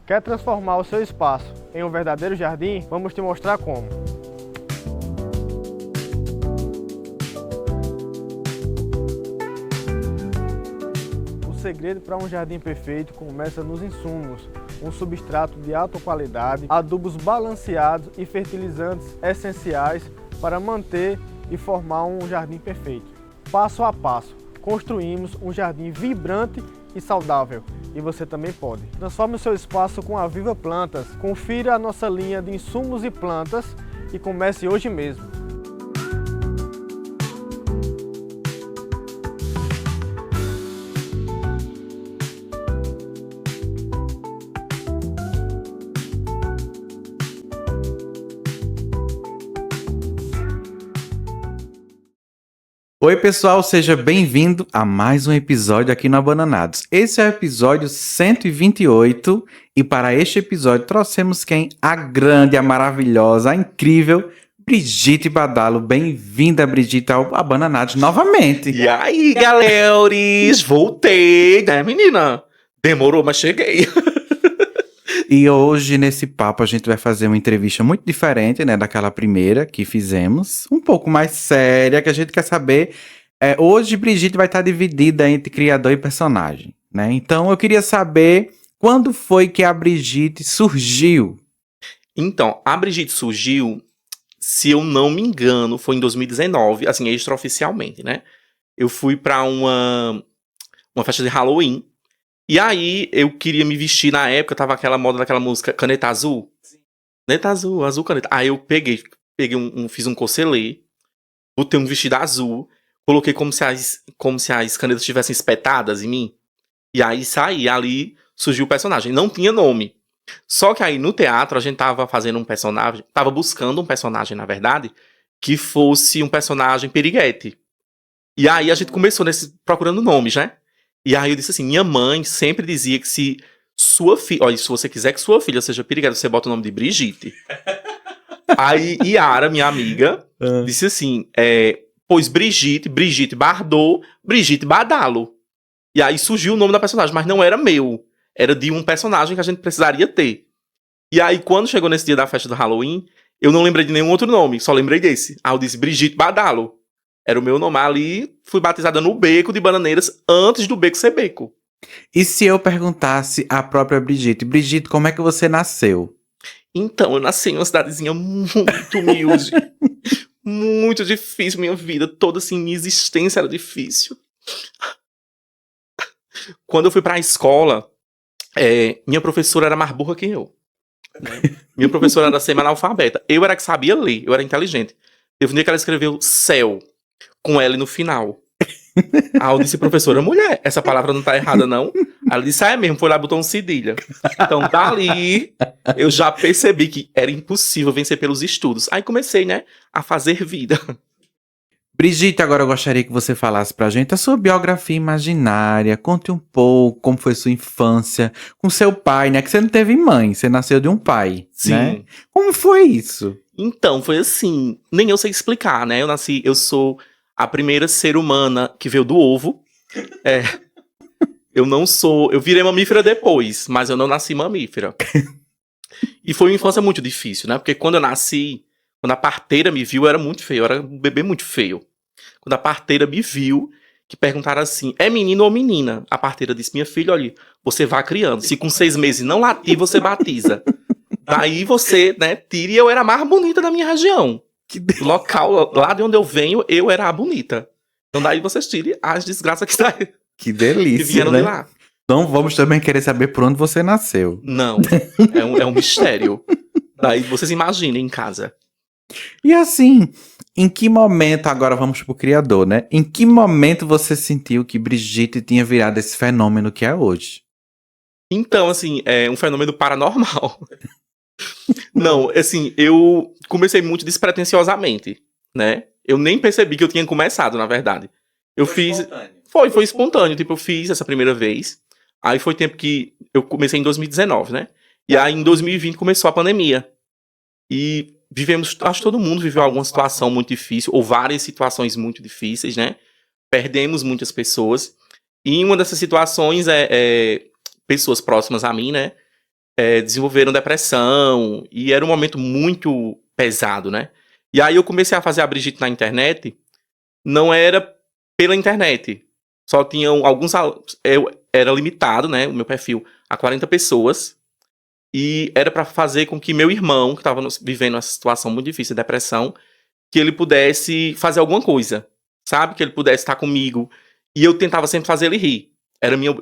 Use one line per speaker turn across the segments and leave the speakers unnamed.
Quer transformar o seu espaço em um verdadeiro jardim? Vamos te mostrar como. O segredo para um jardim perfeito começa nos insumos. Um substrato de alta qualidade, adubos balanceados e fertilizantes essenciais para manter e formar um jardim perfeito. Passo a passo, construímos um jardim vibrante e saudável. E você também pode. Transforme o seu espaço com a Viva Plantas. Confira a nossa linha de insumos e plantas e comece hoje mesmo.
Oi pessoal, seja bem-vindo a mais um episódio aqui no Abananados. Esse é o episódio 128 e para este episódio trouxemos quem? A grande, a maravilhosa, a incrível Brigitte Badalo. Bem-vinda, Brigitte, ao Abananados novamente.
E aí, galeres, voltei, né, menina? Demorou, mas cheguei.
E hoje, nesse papo, a gente vai fazer uma entrevista muito diferente, né, daquela primeira que fizemos. Um pouco mais séria, que a gente quer saber. Hoje, Brigitte vai estar dividida entre criador e personagem, né? Então, eu queria saber quando foi que a Brigitte surgiu.
Então, a Brigitte surgiu, se eu não me engano, foi em 2019, assim, extraoficialmente, né? Eu fui pra uma festa de Halloween. E aí, eu queria me vestir na época, tava aquela moda daquela música Caneta Azul. Sim. Caneta Azul, azul caneta. Aí eu peguei fiz um corcelê, botei um vestido azul, coloquei como se as canetas estivessem espetadas em mim. E aí saí, ali surgiu o personagem. Não tinha nome. Só que aí no teatro a gente tava fazendo um personagem, tava buscando um personagem, na verdade, que fosse um personagem piriguete. E aí a gente começou procurando nomes, né? E aí eu disse assim, minha mãe sempre dizia que se sua filha... Olha, se você quiser que sua filha seja pirigueta, você bota o nome de Brigitte. Aí Yara, minha amiga, disse assim, pois Brigitte Bardot, Brigitte Badalo. E aí surgiu o nome da personagem, mas não era meu. Era de um personagem que a gente precisaria ter. E aí quando chegou nesse dia da festa do Halloween, eu não lembrei de nenhum outro nome, só lembrei desse. Aí eu disse Brigitte Badalo. Era o meu nome ali, fui batizada no Beco de Bananeiras antes do Beco ser Beco.
E se eu perguntasse à própria Brigitte, Brigitte, como é que você nasceu?
Então, eu nasci em uma cidadezinha muito humilde, muito difícil, minha vida toda assim, minha existência era difícil. Quando eu fui pra escola, minha professora era mais burra que eu. Né? Minha professora era semi-analfabeta. Eu era que sabia ler, eu era inteligente. Teve um dia que ela escreveu céu com L no final. Aí eu disse, professora, mulher, essa palavra não tá errada, não? Ela disse, é mesmo, foi lá e botou um cedilha. Então, dali, eu já percebi que era impossível vencer pelos estudos. Aí comecei, né, a fazer vida.
Brigitte, agora eu gostaria que você falasse pra gente a sua biografia imaginária. Conte um pouco como foi sua infância com seu pai, né? Que você não teve mãe, você nasceu de um pai,
Sim.
Né? Como foi isso?
Então, foi assim, nem eu sei explicar, né? Eu sou a primeira ser humana que veio do ovo. Eu virei mamífera depois, mas eu não nasci mamífera. E foi uma infância muito difícil, né? Porque quando eu nasci, quando a parteira me viu, eu era muito feio, eu era um bebê muito feio. Quando a parteira me viu, que perguntaram assim, é menino ou menina? A parteira disse, minha filha, olha, você vai criando, se com 6 meses não latir, você batiza. Daí você, né, tira, e eu era a mais bonita da minha região. Local, lá de onde eu venho, eu era a bonita. Então daí vocês tirem as desgraças que
Que delícia,
vieram
né?
de lá.
Então vamos também querer saber por onde você nasceu.
Não, é um mistério. Daí vocês imaginem em casa.
E assim, em que momento, agora vamos pro criador, né? Em que momento você sentiu que Brigitte tinha virado esse fenômeno que é hoje?
Então, assim, é um fenômeno paranormal. Não, assim, eu comecei muito despretensiosamente, né? Eu nem percebi que eu tinha começado, na verdade. Foi espontâneo, tipo, eu fiz essa primeira vez. Aí foi tempo que eu comecei em 2019, né? E aí em 2020 começou a pandemia. E acho que todo mundo viveu alguma situação muito difícil, ou várias situações muito difíceis, né? Perdemos muitas pessoas. E uma dessas situações pessoas próximas a mim, né? desenvolveram depressão, e era um momento muito pesado, né? E aí eu comecei a fazer a Brigitte na internet, não era pela internet, só tinham alguns alunos, era limitado, né, o meu perfil, a 40 pessoas, e era para fazer com que meu irmão, que estava vivendo uma situação muito difícil de depressão, que ele pudesse fazer alguma coisa, sabe? Que ele pudesse estar comigo. E eu tentava sempre fazer ele rir.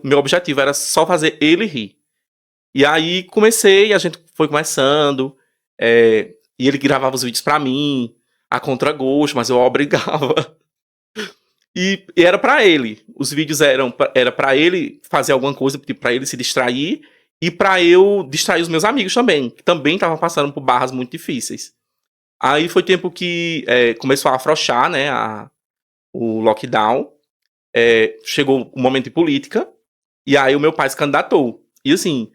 Meu objetivo era só fazer ele rir. E aí comecei, a gente foi conversando, e ele gravava os vídeos pra mim, a contragosto, mas eu obrigava. E era pra ele. Os vídeos era pra ele fazer alguma coisa, tipo, pra ele se distrair, e pra eu distrair os meus amigos também, que também estavam passando por barras muito difíceis. Aí foi tempo que começou a afrouxar, né, o lockdown. Chegou o momento de política, e aí o meu pai se candidatou. E assim,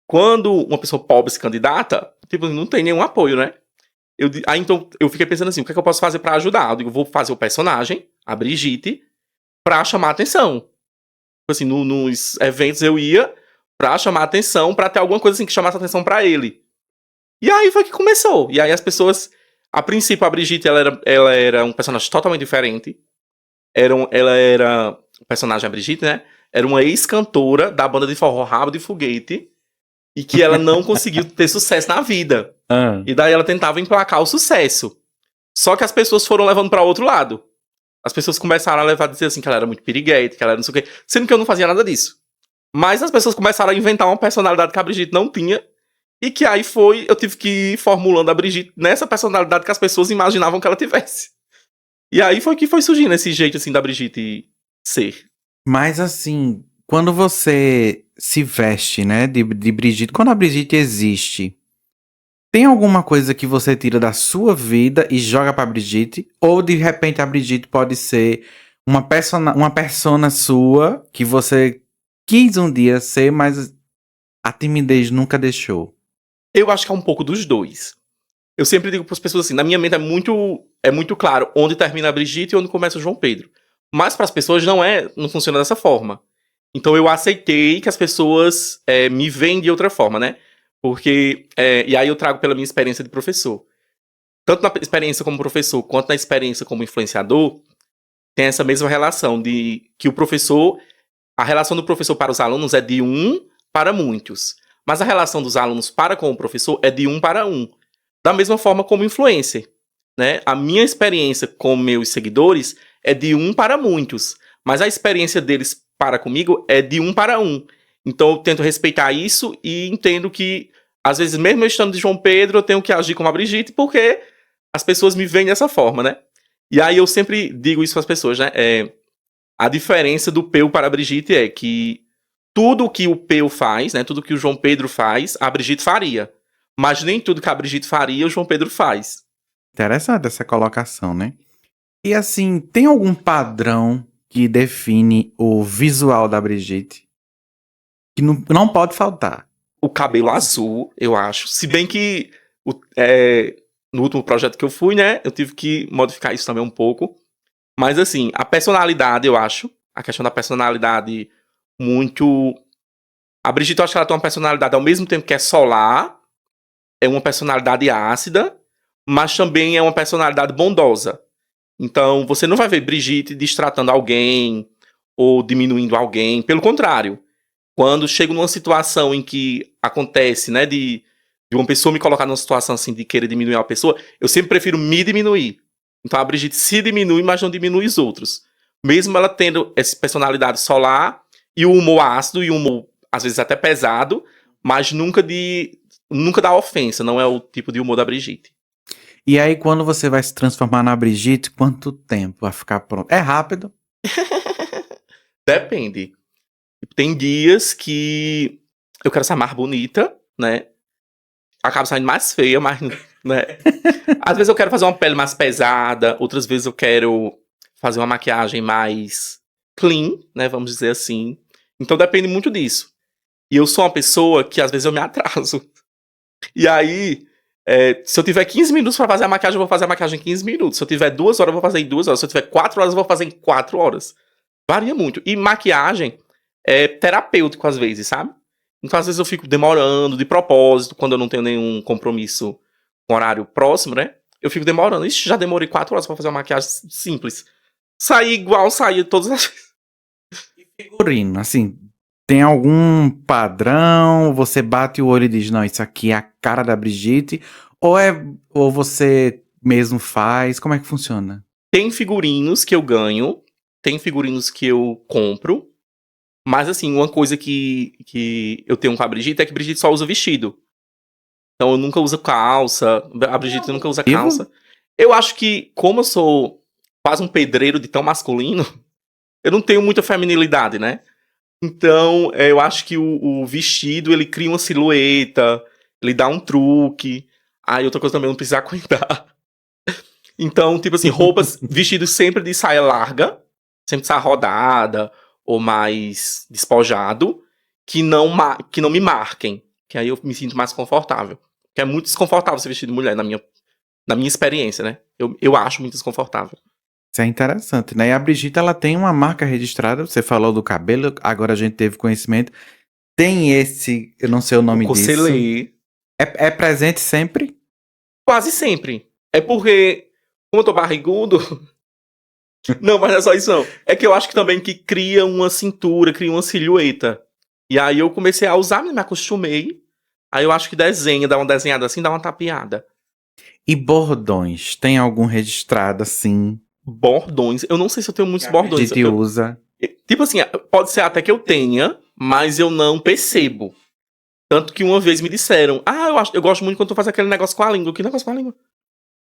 quando uma pessoa pobre se candidata, tipo, não tem nenhum apoio, né? Aí então eu fiquei pensando assim, o que é que eu posso fazer pra ajudar? Eu digo, vou fazer o personagem, a Brigitte, pra chamar atenção. Tipo assim, nos eventos eu ia pra chamar atenção, pra ter alguma coisa assim que chamasse atenção pra ele. E aí foi que começou. E aí as pessoas... A princípio, a Brigitte, ela era um personagem totalmente diferente. Ela era... O personagem, a Brigitte, né? Era uma ex-cantora da banda de forró Rabo de Foguete. E que ela não conseguiu ter sucesso na vida. E daí ela tentava emplacar o sucesso. Só que as pessoas foram levando pra outro lado. As pessoas começaram a levar a dizer assim que ela era muito piriguete, que ela era não sei o quê. Sendo que eu não fazia nada disso. Mas as pessoas começaram a inventar uma personalidade que a Brigitte não tinha. E que aí eu tive que ir formulando a Brigitte nessa personalidade que as pessoas imaginavam que ela tivesse. E aí foi que foi surgindo esse jeito, assim, da Brigitte ser.
Mas assim, quando você se veste, né, de Brigitte, quando a Brigitte existe, tem alguma coisa que você tira da sua vida e joga pra Brigitte? Ou de repente a Brigitte pode ser uma persona sua que você quis um dia ser, mas a timidez nunca deixou?
Eu acho que é um pouco dos dois. Eu sempre digo para as pessoas assim, na minha mente é muito claro onde termina a Brigitte e onde começa o João Pedro. Mas para as pessoas não funciona dessa forma. Então eu aceitei que as pessoas me veem de outra forma, né? Porque, e aí eu trago pela minha experiência de professor. Tanto na experiência como professor, quanto na experiência como influenciador, tem essa mesma relação de que a relação do professor para os alunos é de um para muitos. Mas a relação dos alunos para com o professor é de um para um. Da mesma forma como influencer, né? A minha experiência com meus seguidores é de um para muitos. Mas a experiência deles para comigo é de um para um. Então eu tento respeitar isso e entendo que, às vezes, mesmo eu estando de João Pedro, eu tenho que agir como a Brigitte, porque as pessoas me veem dessa forma, né? E aí eu sempre digo isso para as pessoas, né? A diferença do Peu para a Brigitte é que tudo que o Peu faz, né? Tudo que o João Pedro faz, a Brigitte faria. Mas nem tudo que a Brigitte faria, o João Pedro faz.
Interessante essa colocação, né? E assim, tem algum padrão que define o visual da Brigitte? Que não pode faltar.
O cabelo azul, eu acho. Se bem que no último projeto que eu fui, né? Eu tive que modificar isso também um pouco. Mas assim, a personalidade, eu acho. A questão da personalidade muito... A Brigitte, eu acho que ela tem uma personalidade ao mesmo tempo que é solar, é uma personalidade ácida, mas também é uma personalidade bondosa. Então, você não vai ver Brigitte destratando alguém ou diminuindo alguém. Pelo contrário, quando chego numa situação em que acontece, né, de uma pessoa me colocar numa situação assim de querer diminuir uma pessoa, eu sempre prefiro me diminuir. Então, a Brigitte se diminui, mas não diminui os outros. Mesmo ela tendo essa personalidade solar e o humor ácido e o humor, às vezes, até pesado, mas nunca dá ofensa, não é o tipo de humor da Brigitte.
E aí, quando você vai se transformar na Brigitte, quanto tempo vai ficar pronto? É rápido?
Depende. Tem dias que eu quero ser mais bonita, né? Acabo saindo mais feia, mas, né? Às vezes eu quero fazer uma pele mais pesada, outras vezes eu quero fazer uma maquiagem mais clean, né? Vamos dizer assim. Então depende muito disso. E eu sou uma pessoa que às vezes eu me atraso. E aí, se eu tiver 15 minutos pra fazer a maquiagem, eu vou fazer a maquiagem em 15 minutos. Se eu tiver 2 horas, eu vou fazer em 2 horas. Se eu tiver 4 horas, eu vou fazer em 4 horas. Varia muito. E maquiagem é terapêutico às vezes, sabe? Então, às vezes, eu fico demorando de propósito, quando eu não tenho nenhum compromisso com horário próximo, né? Eu fico demorando. Ixi, já demorei 4 horas pra fazer uma maquiagem simples. Saí igual, saí todas as vezes.
Figurino, assim, tem algum padrão? Você bate o olho e diz, não, isso aqui é a cara da Brigitte? Ou você mesmo faz? Como é que funciona?
Tem figurinos que eu ganho, tem figurinos que eu compro. Mas, assim, uma coisa que eu tenho com a Brigitte é que a Brigitte só usa vestido. Então, eu nunca uso calça. A Brigitte nunca usa calça. Eu acho que, como eu sou quase um pedreiro de tão masculino, eu não tenho muita feminilidade, né? Então, eu acho que o vestido, ele cria uma silhueta, ele dá um truque. Aí, outra coisa também, eu não precisa aguentar. Então, tipo assim, roupas, vestidos sempre de saia larga, sempre de saia rodada, ou mais despojado, que não me marquem. Que aí eu me sinto mais confortável. Que é muito desconfortável ser vestido de mulher, na minha experiência, né? Eu acho muito desconfortável.
Isso é interessante, né? E a Brigitte, ela tem uma marca registrada, você falou do cabelo, agora a gente teve conhecimento. Tem esse, eu não sei o nome disso.
Cocelê.
É presente sempre?
Quase sempre. É porque, como eu tô barrigudo... Não, mas não é só isso não. É que eu acho que também que cria uma cintura, cria uma silhueta. E aí eu comecei a usar, me acostumei. Aí eu acho que desenha, dá uma desenhada assim, dá uma tapeada.
E bordões? Tem algum registrado assim?
Bordões. Eu não sei se eu tenho muitos
A
bordões.
Brigitte usa.
Tipo assim, pode ser até que eu tenha, mas eu não percebo. Tanto que uma vez me disseram, eu gosto muito quando tu faz aquele negócio com a língua. Que negócio com a língua?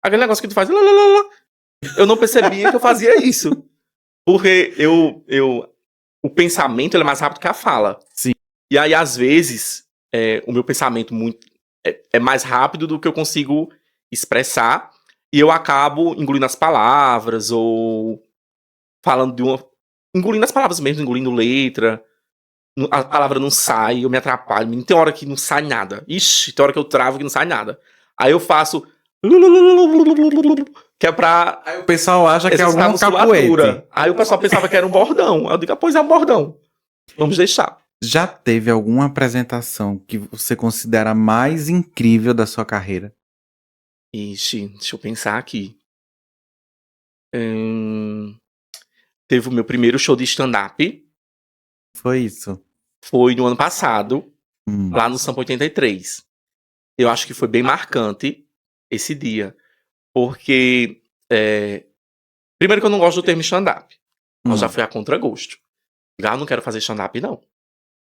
Aquele negócio que tu faz... Lá, lá, lá, lá. Eu não percebia que eu fazia isso. Porque o pensamento ele é mais rápido que a fala.
Sim.
E aí, às vezes, o meu pensamento é mais rápido do que eu consigo expressar. E eu acabo engolindo as palavras, ou falando engolindo as palavras mesmo, engolindo letra. A palavra não sai, eu me atrapalho. Tem hora que não sai nada. Ixi, tem hora que eu travo que não sai nada. Aí eu faço... Que é pra...
Aí o pessoal acha que é algum
musculatura.
capoeite.
Aí o pessoal pensava que era um bordão. Aí eu digo, pois é um bordão. Vamos deixar.
Já teve alguma apresentação que você considera mais incrível da sua carreira?
Ixi, deixa eu pensar aqui. Teve o meu primeiro show de stand-up.
Foi isso?
Foi no ano passado,
Hum.
lá no Sampa 83. Eu acho que foi bem marcante esse dia. Porque, primeiro que eu não gosto do termo stand-up. Eu já fui a contragosto. Eu não quero fazer stand-up, não.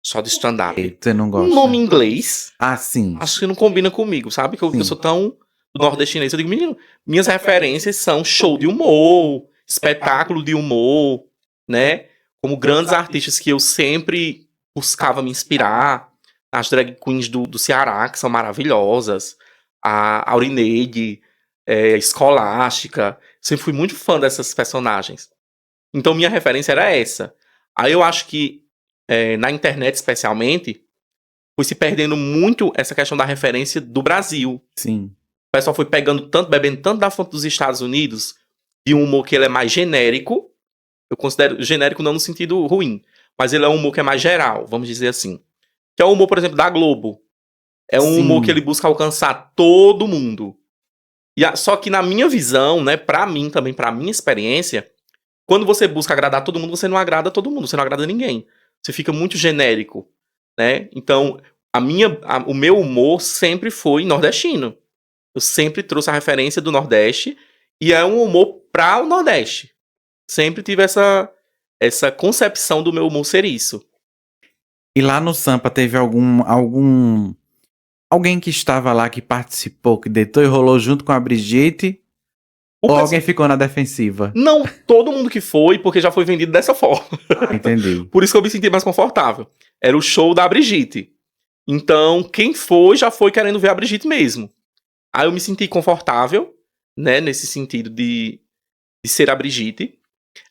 Só de stand-up.
Você não gosta?
Um nome em inglês,
Ah, sim.
acho que não combina comigo, sabe? Que eu sou tão nordestinês. Eu digo, menino, minhas referências são show de humor, espetáculo de humor, né? Como grandes artistas que eu sempre buscava me inspirar. As drag queens do Ceará, que são maravilhosas. A Aurineide, Escolástica. Sempre fui muito fã dessas personagens. Então minha referência era essa. Aí eu acho que na internet especialmente, foi se perdendo muito essa questão da referência do Brasil.
Sim.
O pessoal foi bebendo tanto da fonte dos Estados Unidos, de um humor que ele é mais genérico. Eu considero genérico não no sentido ruim, mas ele é um humor que é mais geral, vamos dizer assim. Que é o humor, por exemplo, da Globo. É um humor que ele busca alcançar todo mundo. Só que na minha visão, né, pra mim também, pra minha experiência, quando você busca agradar todo mundo, você não agrada todo mundo, você não agrada ninguém. Você fica muito genérico, né? Então, o meu humor sempre foi nordestino. Eu sempre trouxe a referência do Nordeste e é um humor para o Nordeste. Sempre tive essa concepção do meu humor ser isso.
E lá no Sampa teve alguém que estava lá, que participou, que deitou e rolou junto com a Brigitte? Ou alguém ficou na defensiva?
Não, todo mundo que foi, porque já foi vendido dessa forma.
Entendi.
Por isso que eu me senti mais confortável. Era o show da Brigitte. Então, quem foi, já foi querendo ver a Brigitte mesmo. Aí eu me senti confortável, né, nesse sentido de ser a Brigitte.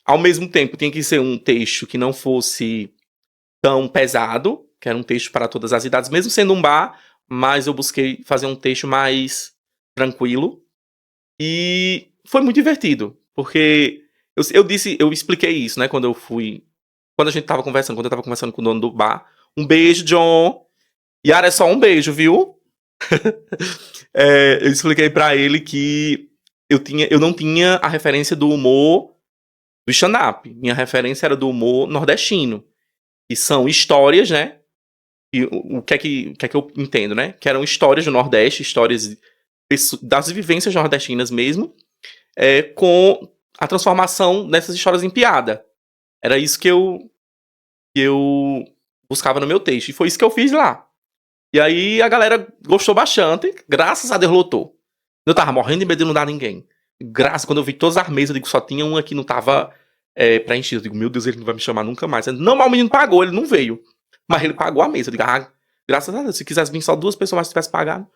Ao mesmo tempo, tinha que ser um texto que não fosse tão pesado, que era um texto para todas as idades, mesmo sendo um bar, mas eu busquei fazer um texto mais tranquilo. E foi muito divertido, porque eu expliquei isso, né, quando eu tava conversando com o dono do bar. Um beijo, John. Yara, é só um beijo, viu? Eu expliquei pra ele que eu não tinha a referência do humor do stand-up. Minha referência era do humor nordestino. E são histórias, né? E o que é que eu entendo, né? Que eram histórias do Nordeste, histórias das vivências nordestinas mesmo, com a transformação dessas histórias em piada. Era isso que eu buscava no meu texto. E foi isso que eu fiz lá. E aí a galera gostou bastante. Graças a Deus lotou. Eu tava morrendo de medo de não dar ninguém. Quando eu vi todas as mesas, eu digo, só tinha um aqui, não tava preenchido. Eu digo, meu Deus, ele não vai me chamar nunca mais. Não, mas o menino pagou, ele não veio. Mas ele pagou a mesa. Eu digo, graças a Deus, se quisesse vir só 2 pessoas, mas tivesse pagado.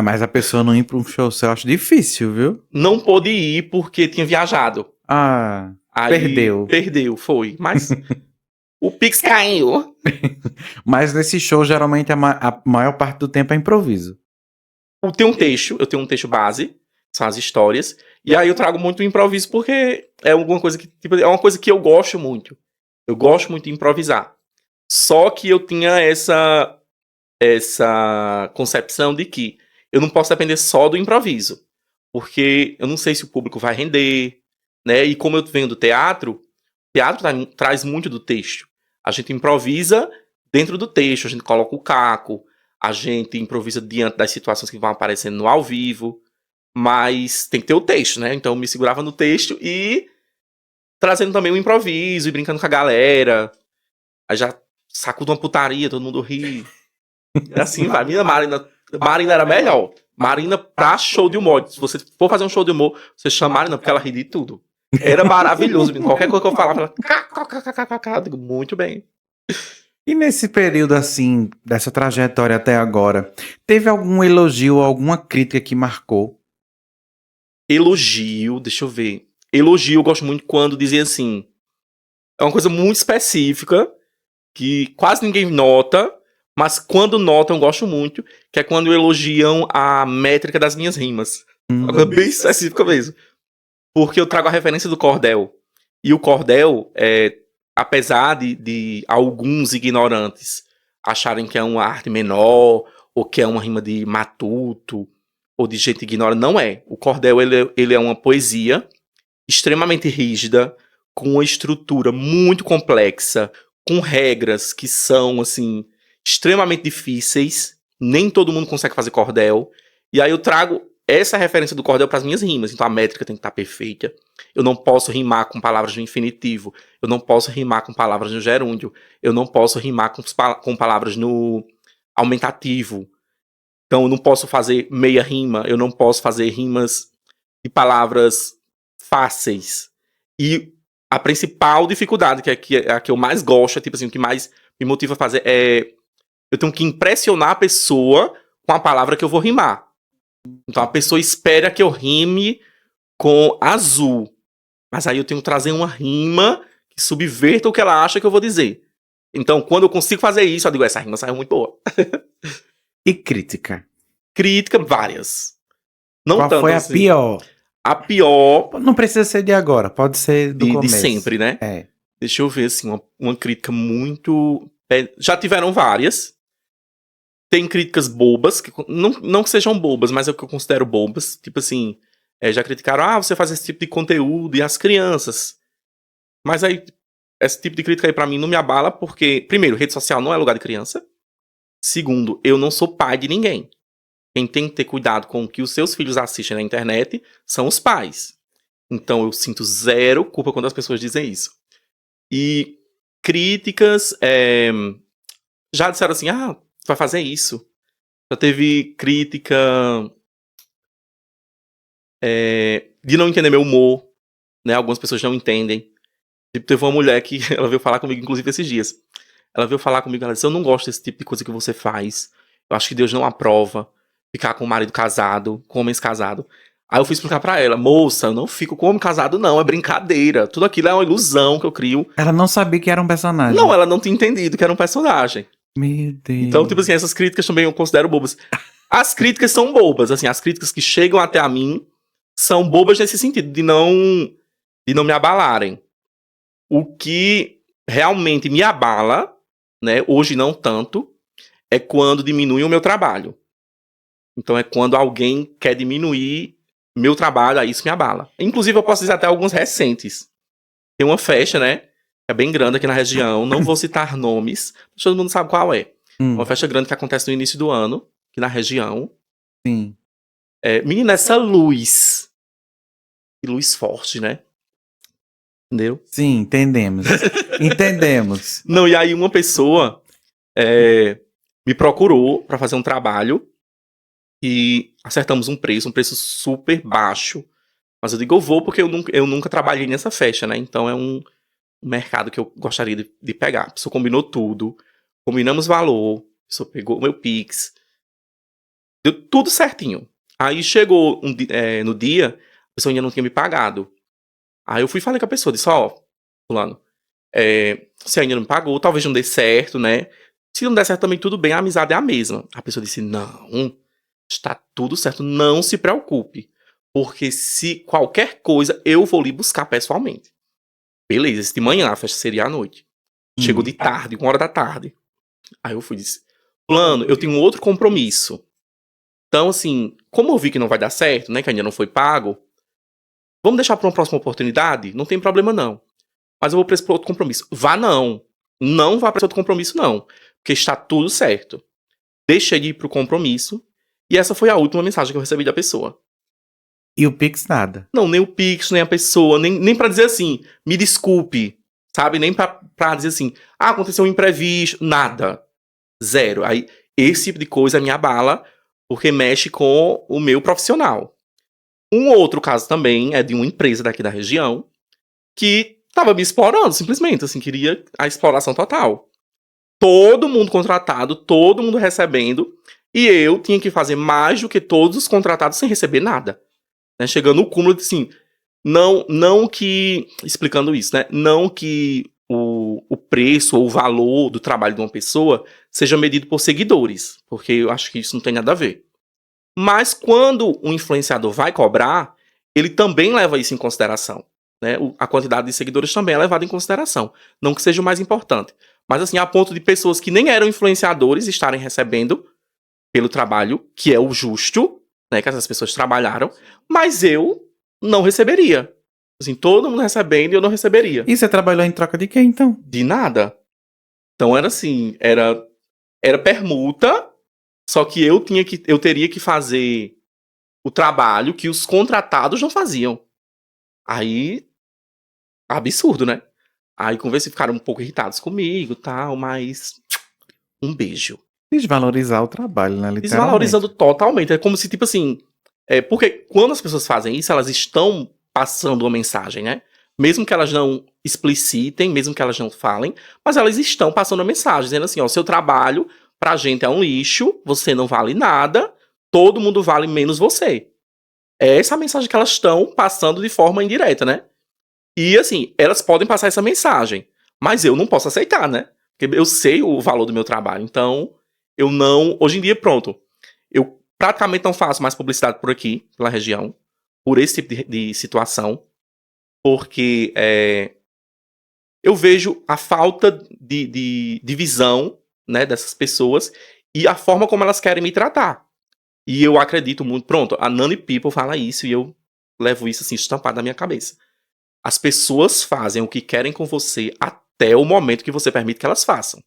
Mas a pessoa não ir pra um show seu, eu acho difícil, viu?
Não pôde ir porque tinha viajado. Aí, Perdeu, foi. Mas o Pix caiu.
Mas nesse show, geralmente, a maior parte do tempo é improviso.
Eu tenho um texto base, são as histórias. E aí eu trago muito improviso porque é alguma coisa que, tipo, é uma coisa que eu gosto muito. Eu gosto muito de improvisar. Só que eu tinha essa concepção de que eu não posso depender só do improviso. Porque eu não sei se o público vai render, né? E como eu venho do teatro traz muito do texto. A gente improvisa dentro do texto, a gente coloca o caco, a gente improvisa diante das situações que vão aparecendo no ao vivo, mas tem que ter o texto, né? Então eu me segurava no texto e trazendo também o improviso e brincando com a galera. Aí já sacudo uma putaria, todo mundo ri. E assim vai. Minha Marina era melhor. Marina pra show de humor. Se você for fazer um show de humor, você chama Marina porque ela ri de tudo. Era maravilhoso. Qualquer coisa que eu falava, ela... Digo, muito bem.
E nesse período, assim, dessa trajetória até agora, teve algum elogio ou alguma crítica que marcou?
Elogio, deixa eu ver. Elogio eu gosto muito quando dizem assim. É uma coisa muito específica, que quase ninguém nota, mas quando notam eu gosto muito, que é quando elogiam a métrica das minhas rimas. Uma coisa bem específica mesmo. Porque eu trago a referência do cordel. E o cordel, apesar de alguns ignorantes acharem que é uma arte menor, ou que é uma rima de matuto, ou de gente que ignora, não é. O cordel ele é uma poesia extremamente rígida, com uma estrutura muito complexa, com regras que são, assim, extremamente difíceis. Nem todo mundo consegue fazer cordel. E aí eu trago essa referência do cordel para as minhas rimas. Então a métrica tem que estar perfeita. Eu não posso rimar com palavras no infinitivo. Eu não posso rimar com palavras no gerúndio. Eu não posso rimar com palavras no aumentativo. Então eu não posso fazer meia rima. Eu não posso fazer rimas de palavras fáceis. E a principal dificuldade, que é a que eu mais gosto, tipo assim, o que mais me motiva a fazer eu tenho que impressionar a pessoa com a palavra que eu vou rimar. Então a pessoa espera que eu rime com azul. Mas aí eu tenho que trazer uma rima que subverta o que ela acha que eu vou dizer. Então, quando eu consigo fazer isso, eu digo, essa rima saiu muito boa.
E crítica?
Crítica, várias. Não
Qual
tanto
foi
assim.
A pior?
A pior...
Não precisa ser de agora, pode ser do começo.
De sempre, né? Deixa eu ver, assim, uma crítica muito... Já tiveram várias. Tem críticas bobas, que não que sejam bobas, mas é o que eu considero bobas. Tipo assim, já criticaram, você faz esse tipo de conteúdo e as crianças. Mas aí, esse tipo de crítica aí pra mim não me abala, porque, primeiro, rede social não é lugar de criança. Segundo, eu não sou pai de ninguém. Quem tem que ter cuidado com o que os seus filhos assistem na internet são os pais. Então eu sinto zero culpa quando as pessoas dizem isso. E críticas já disseram assim, vai fazer isso. Já teve crítica de não entender meu humor, né? Algumas pessoas não entendem. Tipo, teve uma mulher que ela veio falar comigo, inclusive, esses dias. Ela veio falar comigo, ela disse, eu não gosto desse tipo de coisa que você faz. Eu acho que Deus não aprova ficar com o marido casado, com homens casados. Aí eu fui explicar pra ela, moça, eu não fico com homem casado não, é brincadeira. Tudo aquilo é uma ilusão que eu crio.
Ela não sabia que era um personagem.
Não, ela não tinha entendido que era um personagem.
Meu Deus.
Então, tipo assim, essas críticas também eu considero bobas. As críticas são bobas, assim, as críticas que chegam até a mim são bobas nesse sentido, de não me abalarem. O que realmente me abala, né, hoje não tanto, é quando diminui o meu trabalho. Então é quando alguém quer diminuir meu trabalho, aí isso me abala. Inclusive eu posso dizer até alguns recentes. Tem uma festa, né? É bem grande aqui na região, não vou citar nomes, mas todo mundo sabe qual é. Uma festa grande que acontece no início do ano, aqui na região.
Sim.
Menina, essa luz. Que luz forte, né? Entendeu?
Sim, entendemos. Entendemos.
Não, e aí uma pessoa me procurou pra fazer um trabalho e acertamos um preço super baixo. Mas eu digo, eu vou porque eu nunca trabalhei nessa festa, né? Então é um mercado que eu gostaria de pegar. A pessoa combinou tudo, combinamos valor, a pessoa pegou o meu Pix, deu tudo certinho. Aí chegou no dia, a pessoa ainda não tinha me pagado. Aí eu fui e falei com a pessoa, disse, ó, fulano, você ainda não me pagou, talvez não dê certo, né? Se não der certo também, tudo bem, a amizade é a mesma. A pessoa disse, não, está tudo certo, não se preocupe. Porque se qualquer coisa, eu vou lhe buscar pessoalmente. Beleza, de manhã, a festa seria à noite. Chegou de tarde, 1h da tarde. Aí eu fui e disse, fulano, eu tenho um outro compromisso. Então, assim, como eu vi que não vai dar certo, né, que ainda não foi pago, vamos deixar para uma próxima oportunidade? Não tem problema, não. Mas eu vou para esse outro compromisso. Vá, não. Não vá para esse outro compromisso, não. Porque está tudo certo. Deixei de ir pro compromisso. E essa foi a última mensagem que eu recebi da pessoa.
E o Pix nada.
Não, nem o Pix, nem a pessoa, nem pra dizer assim, me desculpe, sabe? Nem pra dizer assim, aconteceu um imprevisto, nada. Zero. Aí, esse tipo de coisa me abala, porque mexe com o meu profissional. Um outro caso também é de uma empresa daqui da região, que tava me explorando, simplesmente, assim, queria a exploração total. Todo mundo contratado, todo mundo recebendo, e eu tinha que fazer mais do que todos os contratados sem receber nada. Né, chegando no cúmulo de, assim, não que, explicando isso, né, não que o preço ou o valor do trabalho de uma pessoa seja medido por seguidores, porque eu acho que isso não tem nada a ver. Mas quando o influenciador vai cobrar, ele também leva isso em consideração, né, a quantidade de seguidores também é levada em consideração, não que seja o mais importante, mas assim, a ponto de pessoas que nem eram influenciadores estarem recebendo pelo trabalho, que é o justo, né, que essas pessoas trabalharam, mas eu não receberia. Assim, todo mundo recebendo e eu não receberia.
E você trabalhou em troca de quê, então?
De nada. Então era assim, era permuta, só que eu teria que fazer o trabalho que os contratados não faziam. Aí, absurdo, né? Aí conversei, ficaram um pouco irritados comigo, tal, mas um beijo.
Desvalorizar o trabalho, né? Literalmente.
Desvalorizando totalmente. É como se, tipo assim... porque quando as pessoas fazem isso, elas estão passando uma mensagem, né? Mesmo que elas não explicitem, mesmo que elas não falem, mas elas estão passando uma mensagem, dizendo assim, ó, seu trabalho pra gente é um lixo, você não vale nada, todo mundo vale menos você. É essa a mensagem que elas estão passando de forma indireta, né? E assim, elas podem passar essa mensagem, mas eu não posso aceitar, né? Porque eu sei o valor do meu trabalho, então... Eu não... Hoje em dia, pronto. Eu praticamente não faço mais publicidade por aqui, pela região, por esse tipo de situação, porque eu vejo a falta de visão, né, dessas pessoas e a forma como elas querem me tratar. E eu acredito muito... Pronto, a Nani People fala isso e eu levo isso assim estampado na minha cabeça. As pessoas fazem o que querem com você até o momento que você permite que elas façam.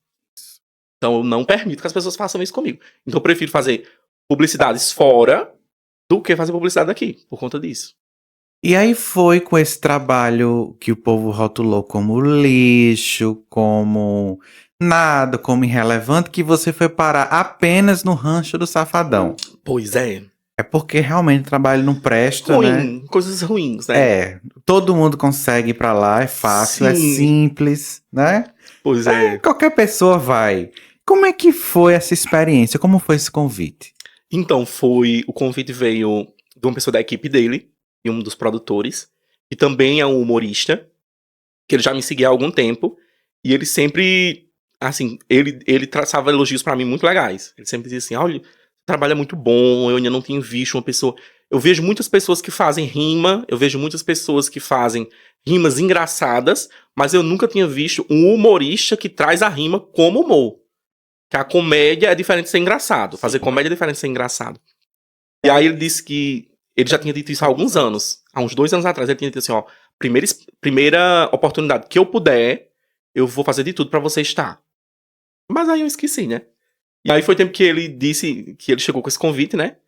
Então eu não permito que as pessoas façam isso comigo. Então eu prefiro fazer publicidades fora do que fazer publicidade aqui, por conta disso.
E aí foi com esse trabalho que o povo rotulou como lixo, como nada, como irrelevante, que você foi parar apenas no rancho do Safadão.
Pois é.
É porque realmente o trabalho não presta,
Ruim,
né?
coisas ruins, né?
Todo mundo consegue ir pra lá, é fácil, é
Sim.
simples, né?
Pois é.
Qualquer pessoa vai. Como é que foi essa experiência? Como foi esse convite?
Então, o convite veio de uma pessoa da equipe dele, e um dos produtores, que também é um humorista, que ele já me seguia há algum tempo, e ele sempre, assim, ele traçava elogios pra mim muito legais. Ele sempre dizia assim, olha, o trabalho é muito bom, eu ainda não tenho visto uma pessoa... Eu vejo muitas pessoas que fazem rima, eu vejo muitas pessoas que fazem rimas engraçadas, mas eu nunca tinha visto um humorista que traz a rima como humor. Que a comédia é diferente de ser engraçado. Fazer comédia é diferente de ser engraçado. E aí ele disse que ele já tinha dito isso há alguns anos. Há uns 2 anos atrás ele tinha dito assim, ó, primeira oportunidade que eu puder, eu vou fazer de tudo pra você estar. Mas aí eu esqueci, né? E aí foi o tempo que ele disse, que ele chegou com esse convite, né?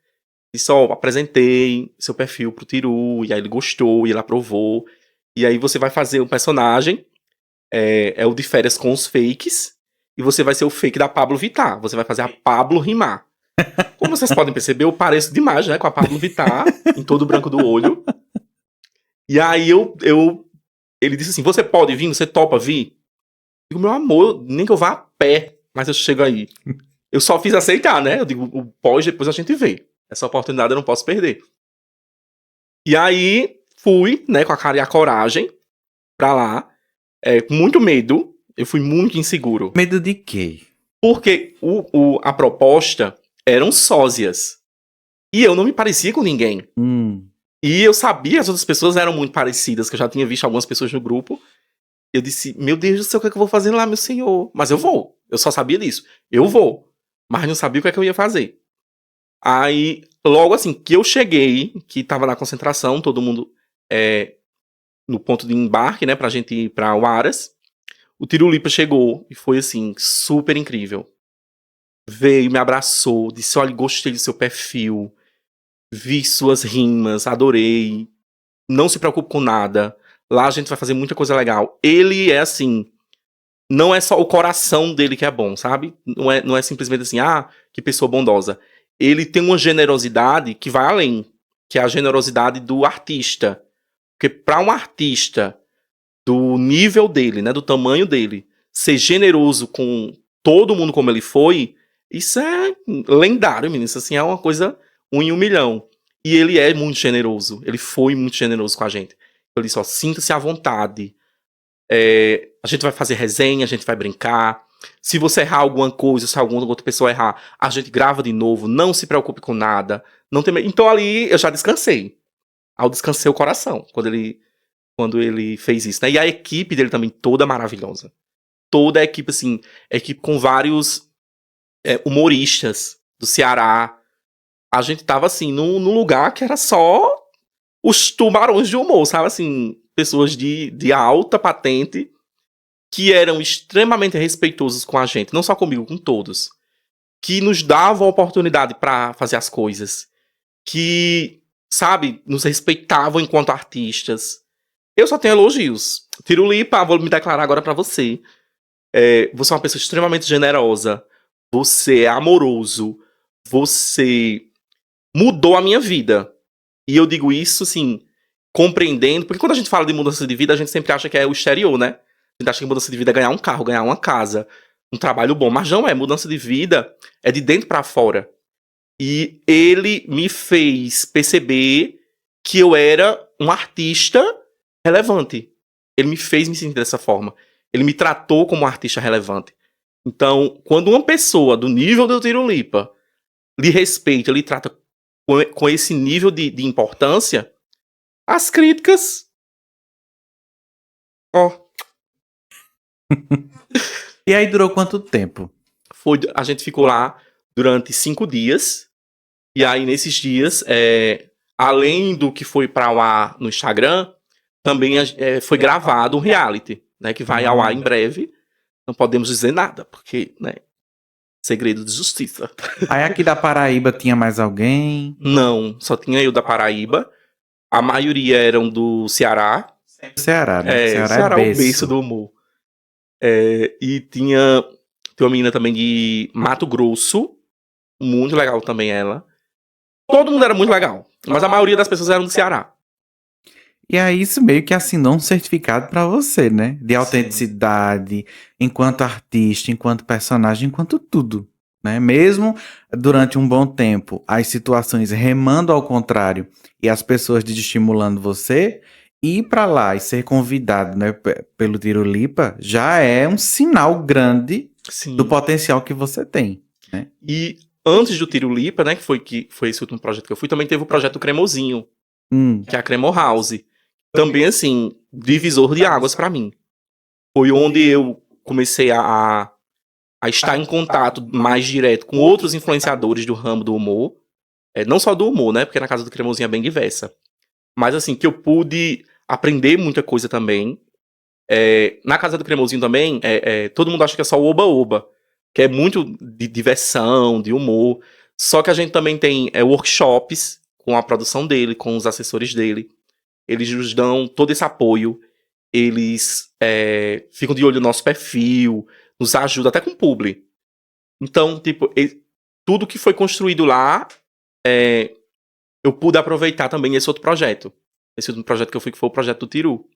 Disse, ó, apresentei seu perfil pro Tiru, e aí ele gostou, e ele aprovou. E aí você vai fazer um personagem, é o de férias com os fakes, e você vai ser o fake da Pablo Vittar. Você vai fazer a Pablo rimar. Como vocês podem perceber, eu pareço demais, né, com a Pablo Vittar, em todo o branco do olho. E aí ele disse assim, você pode vir, você topa vir? Eu digo, meu amor, nem que eu vá a pé, mas eu chego aí. Eu só fiz aceitar, né? Eu digo, o pós depois a gente vê. Essa oportunidade eu não posso perder. E aí fui, né, com a cara e a coragem pra lá, com muito medo. Eu fui muito inseguro.
Medo de quê?
Porque a proposta eram sósias. E eu não me parecia com ninguém. E eu sabia que as outras pessoas eram muito parecidas, que eu já tinha visto algumas pessoas no grupo. Eu disse, meu Deus do céu, o que é que eu vou fazer lá, meu senhor? Mas eu vou. Eu só sabia disso. Eu vou. Mas não sabia o que é que eu ia fazer. Aí, logo assim, que eu cheguei, que tava na concentração, todo mundo no ponto de embarque, né, pra gente ir pra Huaraz, o Tirulipa chegou e foi, assim, super incrível. Veio, me abraçou, disse, olha, gostei do seu perfil, vi suas rimas, adorei, não se preocupe com nada, lá a gente vai fazer muita coisa legal. Ele é assim, não é só o coração dele que é bom, sabe? Não é simplesmente assim, que pessoa bondosa. Ele tem uma generosidade que vai além, que é a generosidade do artista. Porque para um artista do nível dele, né, do tamanho dele, ser generoso com todo mundo como ele foi, isso é lendário, menino. Isso assim, é uma coisa 1 em 1 milhão. E ele é muito generoso. Ele foi muito generoso com a gente. Ele disse, ó, sinta-se à vontade. A gente vai fazer resenha, a gente vai brincar. Se você errar alguma coisa, se alguma outra pessoa errar, a gente grava de novo. Não se preocupe com nada. Não tem... Então ali eu já descansei. Eu descansei o coração quando ele fez isso, né? E a equipe dele também toda maravilhosa. Toda a equipe, assim, equipe com vários humoristas do Ceará. A gente tava, assim, num lugar que era só os tubarões de humor, sabe? Assim, pessoas de alta patente que eram extremamente respeitosos com a gente. Não só comigo, com todos. Que nos davam a oportunidade pra fazer as coisas. Que, sabe, nos respeitavam enquanto artistas. Eu só tenho elogios. Tirulipa, vou me declarar agora pra você. Você é uma pessoa extremamente generosa. Você é amoroso. Você mudou a minha vida. E eu digo isso, assim, compreendendo. Porque quando a gente fala de mudança de vida, a gente sempre acha que é o exterior, né? A gente acha que mudança de vida é ganhar um carro, ganhar uma casa, um trabalho bom. Mas não é. Mudança de vida é de dentro pra fora. E ele me fez perceber que eu era um artista relevante. Ele me fez me sentir dessa forma. Ele me tratou como um artista relevante. Então, quando uma pessoa do nível do Tirulipa lhe respeita, lhe trata com esse nível de importância, as críticas...
E aí durou quanto tempo?
A gente ficou lá durante 5 dias. E aí, nesses dias, além do que foi para o ar no Instagram, também foi gravado um reality, né, que vai ao ar em breve. Não podemos dizer nada, porque, né, segredo de justiça.
Aí aqui da Paraíba tinha mais alguém?
Não, só tinha eu da Paraíba. A maioria eram do Ceará.
Ceará, né?
Ceará é o berço do humor. E tem uma menina também de Mato Grosso. Muito legal também ela. Todo mundo era muito legal. Mas a maioria das pessoas eram do Ceará.
E aí isso meio que assinou um certificado pra você, né? De autenticidade, enquanto artista, enquanto personagem, enquanto tudo, né? Mesmo durante um bom tempo, as situações remando ao contrário e as pessoas desestimulando você, ir pra lá e ser convidado, né, pelo Tirulipa já é um sinal grande do potencial que você tem, né?
E antes do Tirulipa, né, que foi esse último projeto que eu fui, também teve o projeto Cremosinho, que é a Cremo House. Também, assim, divisor de águas pra mim. Foi onde eu comecei a a estar em contato mais direto com outros influenciadores do ramo do humor. Não só do humor, né? Porque na Casa do Cremosinho é bem diversa. Mas assim, que eu pude aprender muita coisa também. Na Casa do Cremosinho também, todo mundo acha que é só o oba-oba. Que é muito de diversão, de humor. Só que a gente também tem workshops com a produção dele, com os assessores dele. Eles nos dão todo esse apoio. Eles ficam de olho no nosso perfil, nos ajudam até com publi. Então, tipo, tudo que foi construído lá, eu pude aproveitar também nesse outro projeto. Esse outro projeto que eu fui, que foi o projeto do Tiru.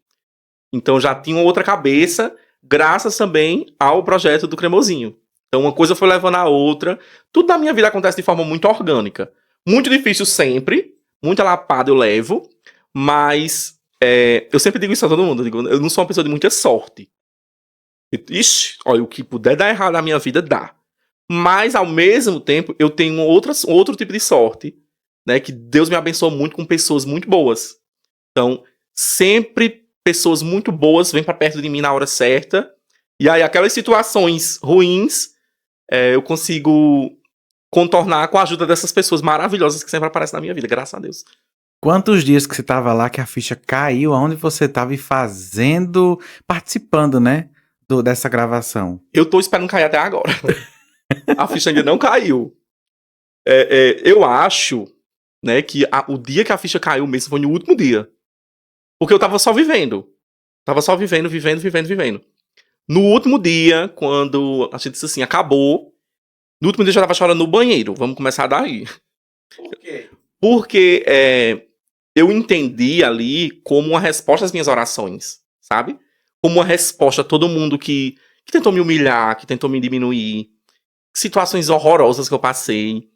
Então já tinha uma outra cabeça, graças também ao projeto do Cremosinho. Então uma coisa foi levando a outra. Tudo na minha vida acontece de forma muito orgânica. Muito difícil sempre, muita lapada eu levo, mas eu sempre digo isso a todo mundo. Eu não sou uma pessoa de muita sorte. Ixi, olha, o que puder dar errado na minha vida, dá. Mas, ao mesmo tempo, eu tenho outro tipo de sorte, né? Que Deus me abençoou muito com pessoas muito boas. Então, sempre pessoas muito boas vêm pra perto de mim na hora certa. E aí, aquelas situações ruins, eu consigo contornar com a ajuda dessas pessoas maravilhosas que sempre aparecem na minha vida, graças a Deus.
Quantos dias que você tava lá que a ficha caiu, aonde você tava participando, né? Dessa gravação?
Eu tô esperando cair até agora. A ficha ainda não caiu. Eu acho, né, que o dia que a ficha caiu mesmo foi no último dia. Porque eu tava só vivendo. Tava só vivendo. No último dia, quando a gente disse assim, acabou. No último dia eu já tava chorando no banheiro. Vamos começar daí.
Por quê?
Porque eu entendi ali como uma resposta às minhas orações, sabe? Como uma resposta a todo mundo que tentou me humilhar, que tentou me diminuir. Situações horrorosas que eu passei.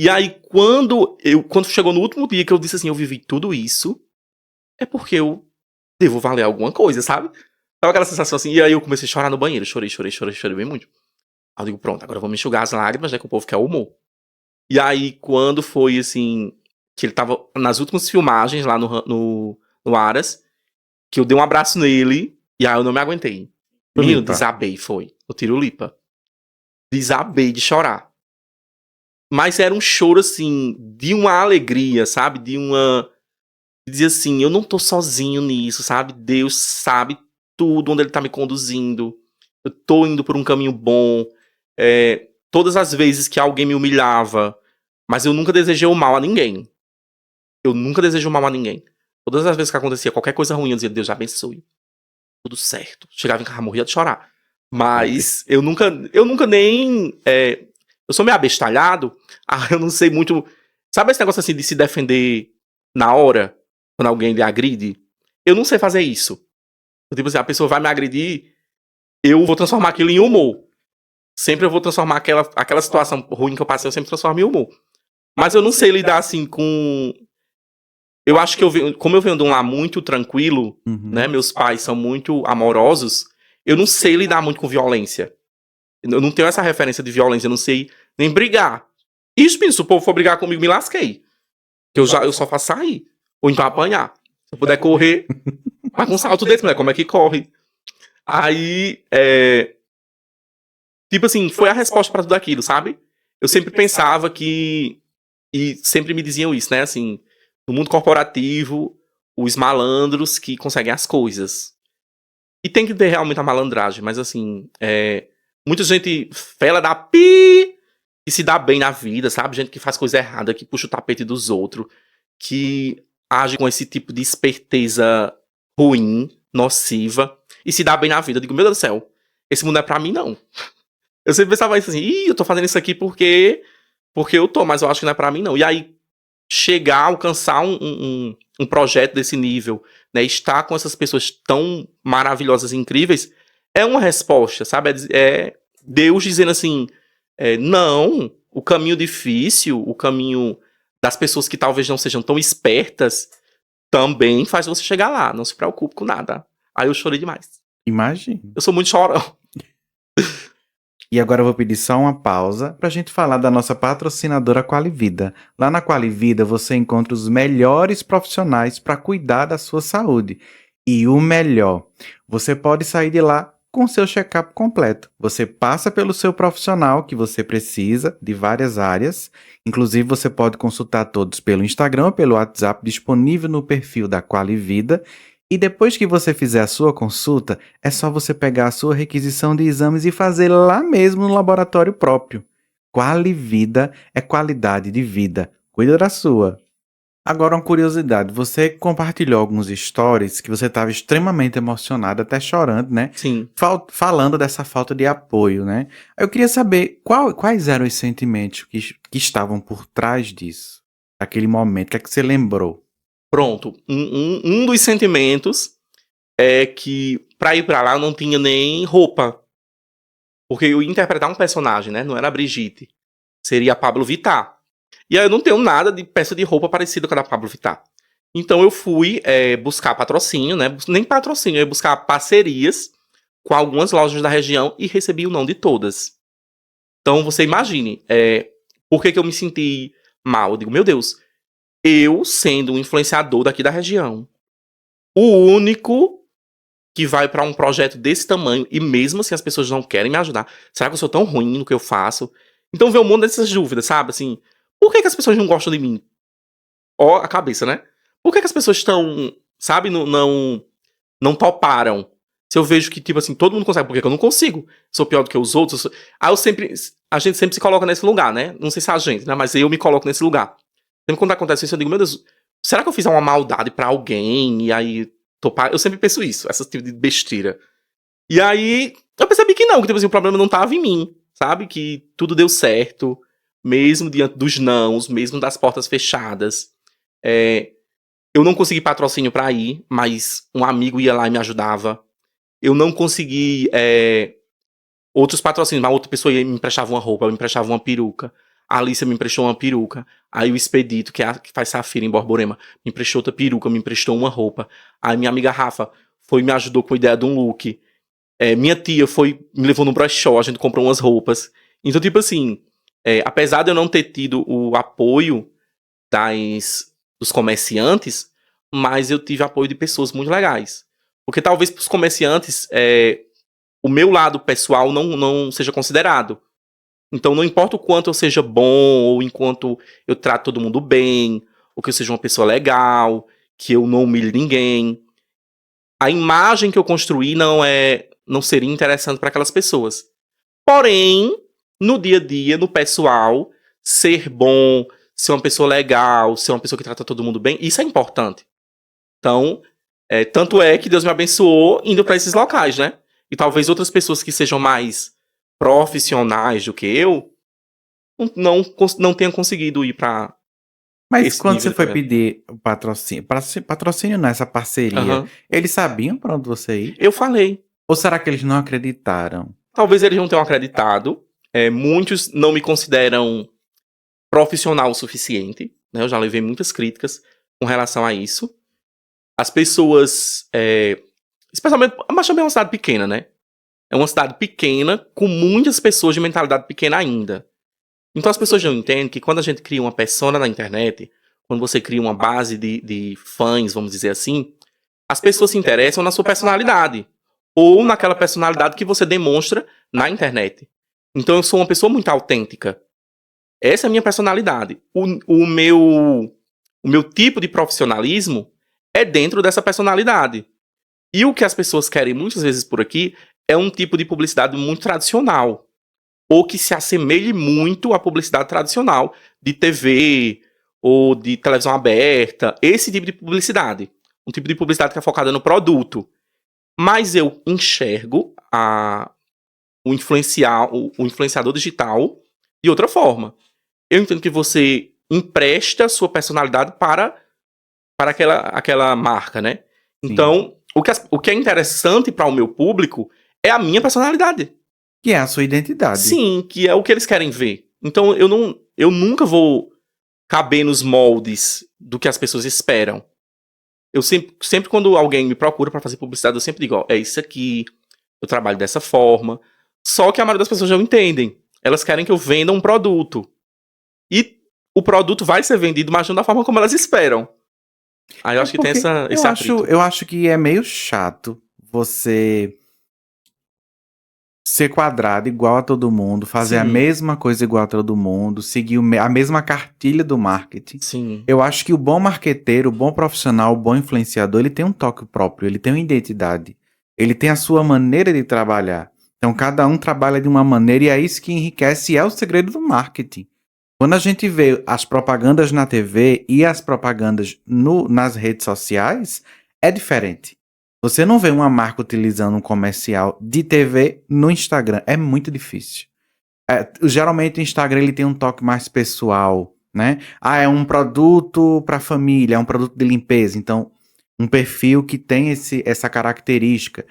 E aí, quando chegou no último dia que eu disse assim, eu vivi tudo isso, é porque eu devo valer alguma coisa, sabe? Tava aquela sensação assim, e aí eu comecei a chorar no banheiro. Chorei bem muito. Aí eu digo, pronto, agora eu vou me enxugar as lágrimas, né, que o povo quer humor. E aí, quando foi assim, que ele tava nas últimas filmagens lá no Aras, que eu dei um abraço nele, e aí eu não me aguentei. Menino, desabei, foi. Eu tiro o Lipa. Desabei de chorar. Mas era um choro, assim, de uma alegria, sabe? De dizer assim, eu não tô sozinho nisso, sabe? Deus sabe tudo, onde ele tá me conduzindo. Eu tô indo por um caminho bom. Todas as vezes que alguém me humilhava, mas eu nunca desejei o mal a ninguém. Todas as vezes que acontecia qualquer coisa ruim, eu dizia, Deus abençoe. Tudo certo. Chegava em casa, morria de chorar. Mas eu nunca nem... eu sou meio abestalhado. Eu não sei muito... Sabe esse negócio assim de se defender na hora? Quando alguém lhe agride? Eu não sei fazer isso. Tipo assim, a pessoa vai me agredir, eu vou transformar aquilo em humor. Sempre eu vou transformar aquela situação ruim que eu passei, eu sempre transformo em humor. Mas eu não sei lidar assim com... Eu acho que como eu venho de um lar muito tranquilo, né? Meus pais são muito amorosos. Eu não sei lidar muito com violência. Eu não tenho essa referência de violência. Eu não sei nem brigar. Isso, se o povo for brigar comigo, me lasquei. Eu só faço sair. Ou então apanhar. Se eu puder correr. Mas com um salto desse, mulher, como é que corre? Aí, tipo assim, foi a resposta pra tudo aquilo, sabe? Eu sempre pensava que... E sempre me diziam isso, né? Assim, no mundo corporativo, os malandros que conseguem as coisas. E tem que ter realmente a malandragem, mas assim, muita gente fela da pi e se dá bem na vida, sabe? Gente que faz coisa errada, que puxa o tapete dos outros, que age com esse tipo de esperteza ruim, nociva, e se dá bem na vida. Eu digo, meu Deus do céu, esse mundo não é pra mim, não. Eu sempre pensava isso assim, eu tô fazendo isso aqui porque eu tô, mas eu acho que não é pra mim, não. E aí, alcançar um projeto desse nível, né, estar com essas pessoas tão maravilhosas e incríveis, é uma resposta, sabe? É Deus dizendo assim, não, o caminho difícil, o caminho das pessoas que talvez não sejam tão espertas, também faz você chegar lá, não se preocupe com nada. Aí eu chorei demais.
Imagina.
Eu sou muito chorão.
E agora eu vou pedir só uma pausa pra gente falar da nossa patrocinadora Qualivida. Lá na Qualivida você encontra os melhores profissionais para cuidar da sua saúde. E o melhor, você pode sair de lá com seu check-up completo. Você passa pelo seu profissional que você precisa, de várias áreas. Inclusive, você pode consultar todos pelo Instagram ou pelo WhatsApp, disponível no perfil da Qualivida. E depois que você fizer a sua consulta, é só você pegar a sua requisição de exames e fazer lá mesmo no laboratório próprio. Qualivida é qualidade de vida. Cuida da sua. Agora, uma curiosidade, você compartilhou alguns stories que você estava extremamente emocionado, até chorando, né?
Sim.
Falando dessa falta de apoio, né? Eu queria saber quais eram os sentimentos que estavam por trás disso, daquele momento, o que é que você lembrou?
Pronto. Um dos sentimentos é que pra ir pra lá eu não tinha nem roupa. Porque eu ia interpretar um personagem, né? Não era a Brigitte. Seria a Pablo Vittar. E aí eu não tenho nada de peça de roupa parecida com a da Pablo Vittar. Então eu fui buscar patrocínio, né? Nem patrocínio, eu ia buscar parcerias com algumas lojas da região e recebi o não de todas. Então você imagine, por que eu me senti mal? Eu digo, meu Deus, eu sendo um influenciador daqui da região, o único que vai pra um projeto desse tamanho, e mesmo assim as pessoas não querem me ajudar. Será que eu sou tão ruim no que eu faço? Então vem um monte dessas dúvidas, sabe? Assim, por que as pessoas não gostam de mim? Ó, a cabeça, né? Por que as pessoas estão, sabe, não toparam? Se eu vejo que, tipo assim, todo mundo consegue, por que eu não consigo? Sou pior do que os outros? Aí a gente sempre se coloca nesse lugar, né? Não sei se é a gente, né? Mas eu me coloco nesse lugar. Sempre quando acontece isso, eu digo, meu Deus, será que eu fiz uma maldade pra alguém? E aí, topar? Eu sempre penso isso, esse tipo de besteira. E aí, eu percebi que não, que tipo assim, o problema não tava em mim, sabe? Que tudo deu certo, mesmo diante dos nãos, mesmo das portas fechadas. Eu não consegui patrocínio pra ir, mas um amigo ia lá e me ajudava. Eu não consegui outros patrocínios, mas outra pessoa ia, me emprestava uma roupa, me emprestava uma peruca. A Alicia me emprestou uma peruca. Aí o Expedito, que faz Safira em Borborema, me emprestou outra peruca, me emprestou uma roupa. Aí minha amiga Rafa me ajudou com a ideia de um look. Minha tia me levou no brechó, a gente comprou umas roupas. Então, tipo assim, apesar de eu não ter tido o apoio dos comerciantes, mas eu tive apoio de pessoas muito legais. Porque talvez para os comerciantes, o meu lado pessoal não seja considerado. Então não importa o quanto eu seja bom, ou enquanto eu trato todo mundo bem, ou que eu seja uma pessoa legal, que eu não humilhe ninguém, a imagem que eu construí não seria interessante para aquelas pessoas. Porém, no dia a dia, no pessoal, ser bom, ser uma pessoa legal, ser uma pessoa que trata todo mundo bem, isso é importante. Então, tanto é que Deus me abençoou indo para esses locais, né? E talvez outras pessoas que sejam mais profissionais do que eu não tenham conseguido ir para
Mas
esse
quando
nível
você foi
também.
pedir o patrocínio nessa parceria,
Aham.
eles sabiam pra onde você ia?
Eu falei.
Ou será que eles não acreditaram?
Talvez eles não tenham acreditado. Muitos não me consideram profissional o suficiente. Né? Eu já levei muitas críticas com relação a isso. As pessoas, especialmente, mas também é uma cidade pequena, né? É uma cidade pequena com muitas pessoas de mentalidade pequena ainda. Então as pessoas não entendem que quando a gente cria uma persona na internet, quando você cria uma base de fãs, vamos dizer assim, as pessoas se interessam na sua personalidade. Ou naquela personalidade que você demonstra na internet. Então eu sou uma pessoa muito autêntica. Essa é a minha personalidade. O meu tipo de profissionalismo é dentro dessa personalidade. E o que as pessoas querem muitas vezes por aqui é um tipo de publicidade muito tradicional. Ou que se assemelhe muito à publicidade tradicional de TV ou de televisão aberta. Esse tipo de publicidade. Um tipo de publicidade que é focada no produto. Mas eu enxergo o influenciador digital de outra forma. Eu entendo que você empresta sua personalidade para aquela marca, né?
Sim.
Então, o que é interessante para o meu público é a minha personalidade.
Que é a sua identidade.
Sim, que é o que eles querem ver. Então, eu nunca vou caber nos moldes do que as pessoas esperam. Eu sempre quando alguém me procura para fazer publicidade, eu sempre digo, ó, é isso aqui, eu trabalho dessa forma. Só que a maioria das pessoas não entendem. Elas querem que eu venda um produto. E o produto vai ser vendido, mas não da forma como elas esperam. Aí eu acho que tem esse atrito.
Eu acho que é meio chato você ser quadrado igual a todo mundo, fazer a
Sim.
mesma coisa igual a todo mundo, seguir a mesma cartilha do marketing.
Sim.
Eu acho que o bom marqueteiro, o bom profissional, o bom influenciador, ele tem um toque próprio, ele tem uma identidade, ele tem a sua maneira de trabalhar. Então, cada um trabalha de uma maneira e é isso que enriquece e é o segredo do marketing. Quando a gente vê as propagandas na TV e as propagandas nas redes sociais, é diferente. Você não vê uma marca utilizando um comercial de TV no Instagram. É muito difícil. Geralmente o Instagram ele tem um toque mais pessoal, né? É um produto para família, é um produto de limpeza. Então, um perfil que tem essa característica.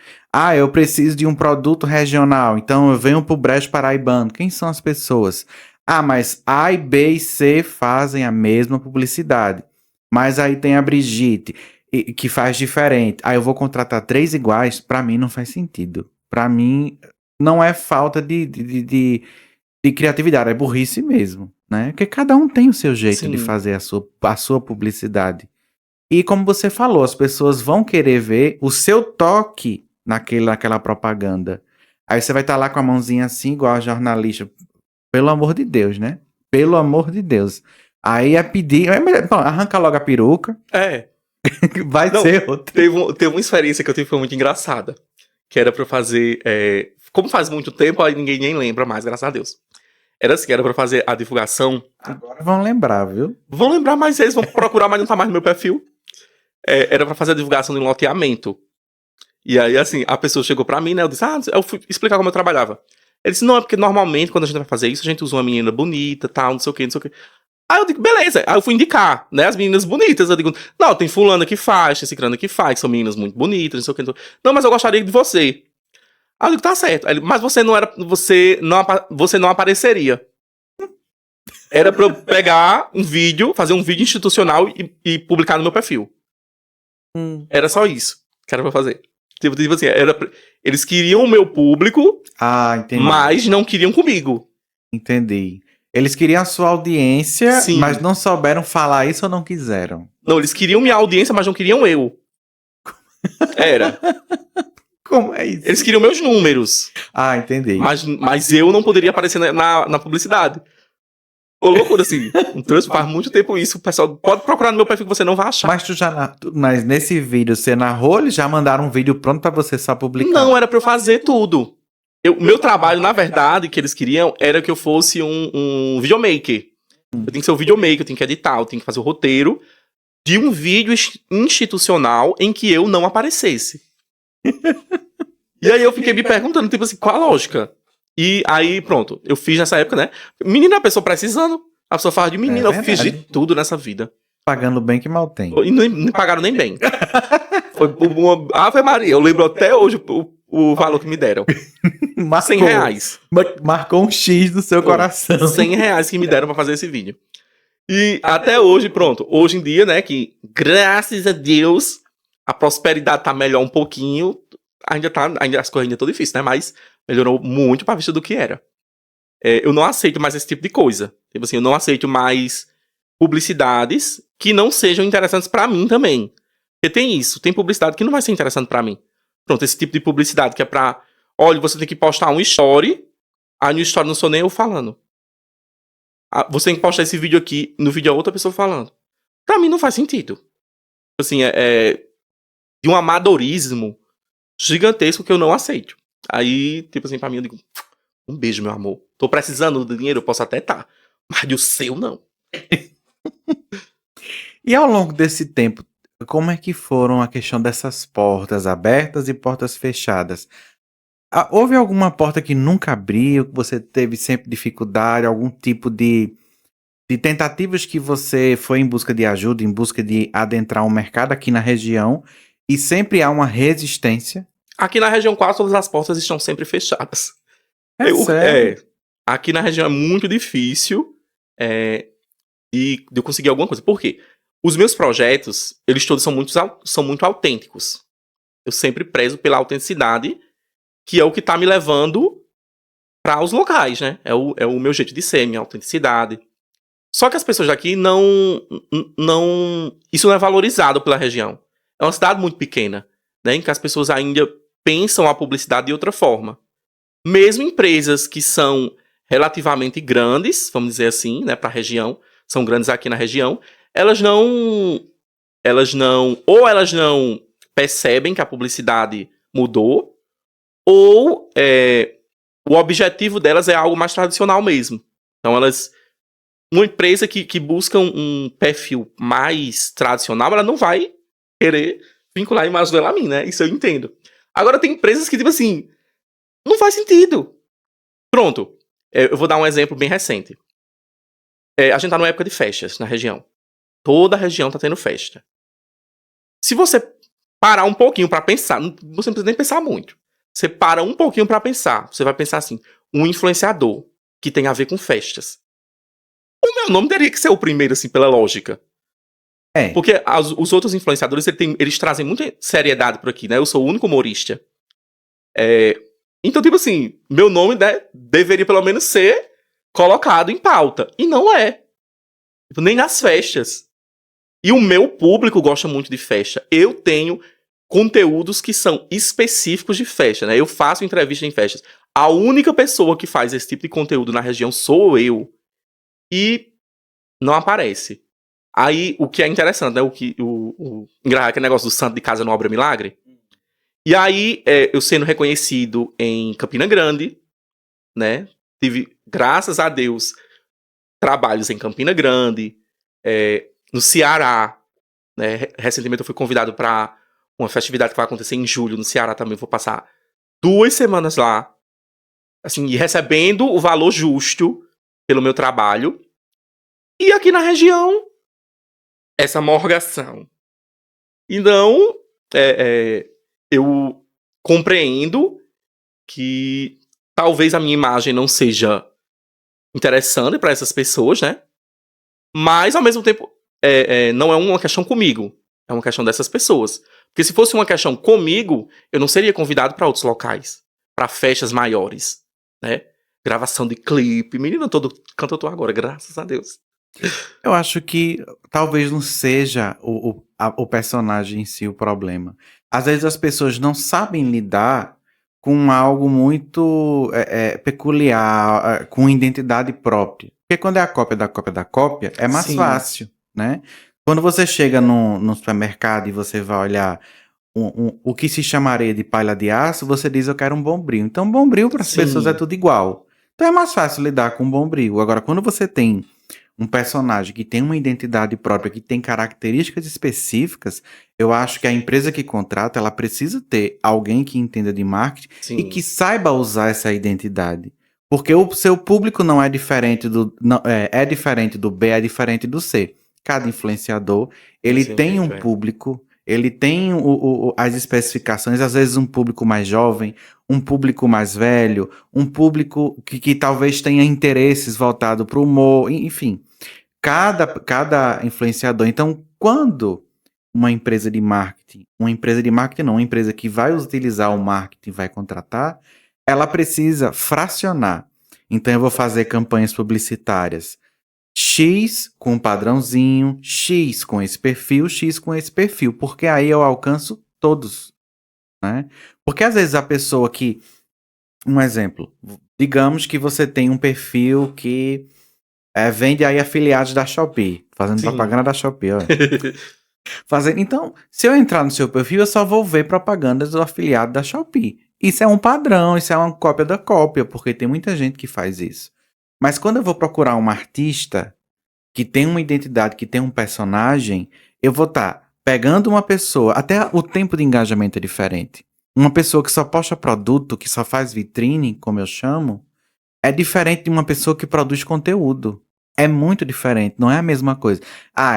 Eu preciso de um produto regional. Então, eu venho pro Brejo Paraibano. Quem são as pessoas? Mas A, B e C fazem a mesma publicidade. Mas aí tem a Brigitte, que faz diferente. Eu vou contratar 3 iguais. Para mim, não faz sentido. Para mim, não é falta de criatividade, é burrice mesmo, né? Porque cada um tem o seu jeito
Sim.
de fazer a sua publicidade. E como você falou, as pessoas vão querer ver o seu toque naquela propaganda. Aí você vai estar lá com a mãozinha assim, igual a jornalista. Pelo amor de Deus, né? Pelo amor de Deus. Aí é pedir... arranca logo a peruca. Vai
Não,
ser outro.
Teve uma experiência que eu tive que foi muito engraçada. Que era pra fazer... como faz muito tempo, aí ninguém nem lembra mais, graças a Deus. Era assim, era pra fazer a divulgação.
Agora vão lembrar, viu?
Vão lembrar, mas eles vão procurar, mas não tá mais no meu perfil. Era pra fazer a divulgação de um loteamento. E aí, assim, a pessoa chegou pra mim, né? Eu disse, eu fui explicar como eu trabalhava. Ele disse, não, é porque normalmente quando a gente vai fazer isso, a gente usa uma menina bonita, tal, não sei o que, não sei o que. Aí eu digo, beleza. Aí eu fui indicar, né, as meninas bonitas. Eu digo, não, tem fulana que faz, tem ciclana que faz, que são meninas muito bonitas, não sei o que. Não, não, mas eu gostaria de você. Aí eu digo, tá certo. Aí ele, mas você não apareceria. Era pra eu pegar um vídeo, fazer um vídeo institucional e publicar no meu perfil. Era só isso que era pra fazer. Tipo assim, eles queriam o meu público,
Entendi.
mas não queriam comigo.
Entendi. Eles queriam a sua audiência,
Sim.
mas não souberam falar isso ou não quiseram?
Não, eles queriam minha audiência, mas não queriam eu. Era.
Como é isso?
Eles queriam meus números.
Entendi.
Mas eu não poderia aparecer na publicidade. Ô, loucura, assim. Faz muito tempo isso. O pessoal pode procurar no meu perfil que você não vai achar.
Mas nesse vídeo, você narrou, eles já mandaram um vídeo pronto pra você só publicar?
Não, era pra eu fazer tudo. O meu trabalho, na verdade, que eles queriam, era que eu fosse um videomaker. Eu tenho que ser um videomaker, eu tenho que editar, eu tenho que fazer o roteiro de um vídeo institucional em que eu não aparecesse. E aí eu fiquei me perguntando, tipo assim, qual a lógica? E aí, pronto, eu fiz nessa época, né? Menina, a pessoa precisando. A pessoa fala de menina, eu fiz de tudo nessa vida.
Pagando bem que mal tem.
E não pagaram nem bem. Foi uma Ave Maria, eu lembro até hoje o valor que me deram.
Marcou,
R$100.
Marcou um X no seu coração.
R$100 que me deram pra fazer esse vídeo. E até hoje, pronto. Hoje em dia, né, que graças a Deus a prosperidade tá melhor um pouquinho. Ainda as coisas ainda estão difíceis, né? Mas melhorou muito pra vista do que era. Eu não aceito mais esse tipo de coisa. Tipo assim, eu não aceito mais publicidades que não sejam interessantes pra mim também. Porque tem isso, tem publicidade que não vai ser interessante pra mim. Pronto, esse tipo de publicidade que é pra... Olha, você tem que postar um story, aí no story não sou nem eu falando. Você tem que postar esse vídeo aqui, no vídeo é outra pessoa falando. Pra mim não faz sentido. Assim, de um amadorismo gigantesco que eu não aceito. Aí, tipo assim, pra mim eu digo, um beijo, meu amor. Tô precisando do dinheiro, eu posso até estar. Mas do seu, não.
E ao longo desse tempo, como é que foram a questão dessas portas abertas e portas fechadas? Houve alguma porta que nunca abriu, que você teve sempre dificuldade, algum tipo de tentativas que você foi em busca de ajuda, em busca de adentrar um mercado aqui na região, e sempre há uma resistência?
Aqui na região quase todas as portas estão sempre fechadas.
Sério?
Aqui na região é muito difícil de eu conseguir alguma coisa. Por quê? Os meus projetos, eles todos são muito autênticos. Eu sempre prezo pela autenticidade, que é o que tá me levando para os locais, né? É o meu jeito de ser, minha autenticidade. Só que as pessoas daqui isso não é valorizado pela região. É uma cidade muito pequena, né? Em que as pessoas ainda pensam a publicidade de outra forma. Mesmo empresas que são relativamente grandes, vamos dizer assim, né, para a região, são grandes aqui na região, elas não ou elas não percebem que a publicidade mudou, ou o objetivo delas é algo mais tradicional mesmo. Então uma empresa que busca um perfil mais tradicional, ela não vai querer vincular a imagem dela a mim, né? Isso eu entendo. Agora tem empresas que, tipo assim, não faz sentido. Pronto. Eu vou dar um exemplo bem recente. A gente tá numa época de festas na região. Toda a região tá tendo festa. Se você parar um pouquinho pra pensar, você não precisa nem pensar muito. Você para um pouquinho pra pensar. Você vai pensar assim, um influenciador que tem a ver com festas. O meu nome teria que ser o primeiro, assim, pela lógica. Porque os outros influenciadores, eles trazem muita seriedade por aqui, né? Eu sou o único humorista. Então, tipo assim, meu nome, né, deveria pelo menos ser colocado em pauta. E não é. Tipo, nem nas festas. E o meu público gosta muito de festa. Eu tenho conteúdos que são específicos de festa, né? Eu faço entrevista em festas. A única pessoa que faz esse tipo de conteúdo na região sou eu. E não aparece. Aí, o que é interessante, né? Aquele negócio do santo de casa não obra milagre. E aí, eu sendo reconhecido em Campina Grande, né? Tive, graças a Deus, trabalhos em Campina Grande, no Ceará, né? Recentemente eu fui convidado para uma festividade que vai acontecer em julho no Ceará também. Vou passar 2 semanas lá, assim, e recebendo o valor justo pelo meu trabalho. E aqui na região, essa morgação. Então, eu compreendo que talvez a minha imagem não seja interessante para essas pessoas, né? Mas, ao mesmo tempo, não é uma questão comigo. É uma questão dessas pessoas. Porque se fosse uma questão comigo, eu não seria convidado para outros locais. Para festas maiores, né? Gravação de clipe. Menina, todo canto eu tô agora, graças a Deus.
Eu acho que talvez não seja o personagem em si o problema. Às vezes as pessoas não sabem lidar com algo muito peculiar, com identidade própria. Porque quando é a cópia da cópia da cópia, é mais fácil, né? Quando você chega no supermercado e você vai olhar o que se chamaria de palha de aço, você diz, eu quero um Bombril. Então, Bombril para as pessoas é tudo igual. Então é mais fácil lidar com um Bombril. Agora, quando você tem um personagem que tem uma identidade própria, que tem características específicas, eu acho que a empresa que contrata, ela precisa ter alguém que entenda de marketing e que saiba usar essa identidade. Porque o seu público não é diferente do é diferente do B, é diferente do C. Cada influenciador, ele tem um público, ele tem as especificações, às vezes um público mais jovem, um público mais velho, um público que talvez tenha interesses voltados para o humor, enfim. Cada influenciador. Então, quando uma empresa de marketing não, uma empresa que vai utilizar o marketing vai contratar, ela precisa fracionar. Então, eu vou fazer campanhas publicitárias X com um padrãozinho, X com esse perfil, X com esse perfil, porque aí eu alcanço todos, né? Porque às vezes a pessoa que, um exemplo, digamos que você tem um perfil que vende aí afiliados da Shopee, fazendo propaganda da Shopee, olha. Então, se eu entrar no seu perfil, eu só vou ver propagandas do afiliado da Shopee. Isso é um padrão, isso é uma cópia da cópia, porque tem muita gente que faz isso. Mas quando eu vou procurar um artista que tem uma identidade, que tem um personagem, eu vou estar pegando uma pessoa, até o tempo de engajamento é diferente. Uma pessoa que só posta produto, que só faz vitrine, como eu chamo, é diferente de uma pessoa que produz conteúdo. É muito diferente, não é a mesma coisa.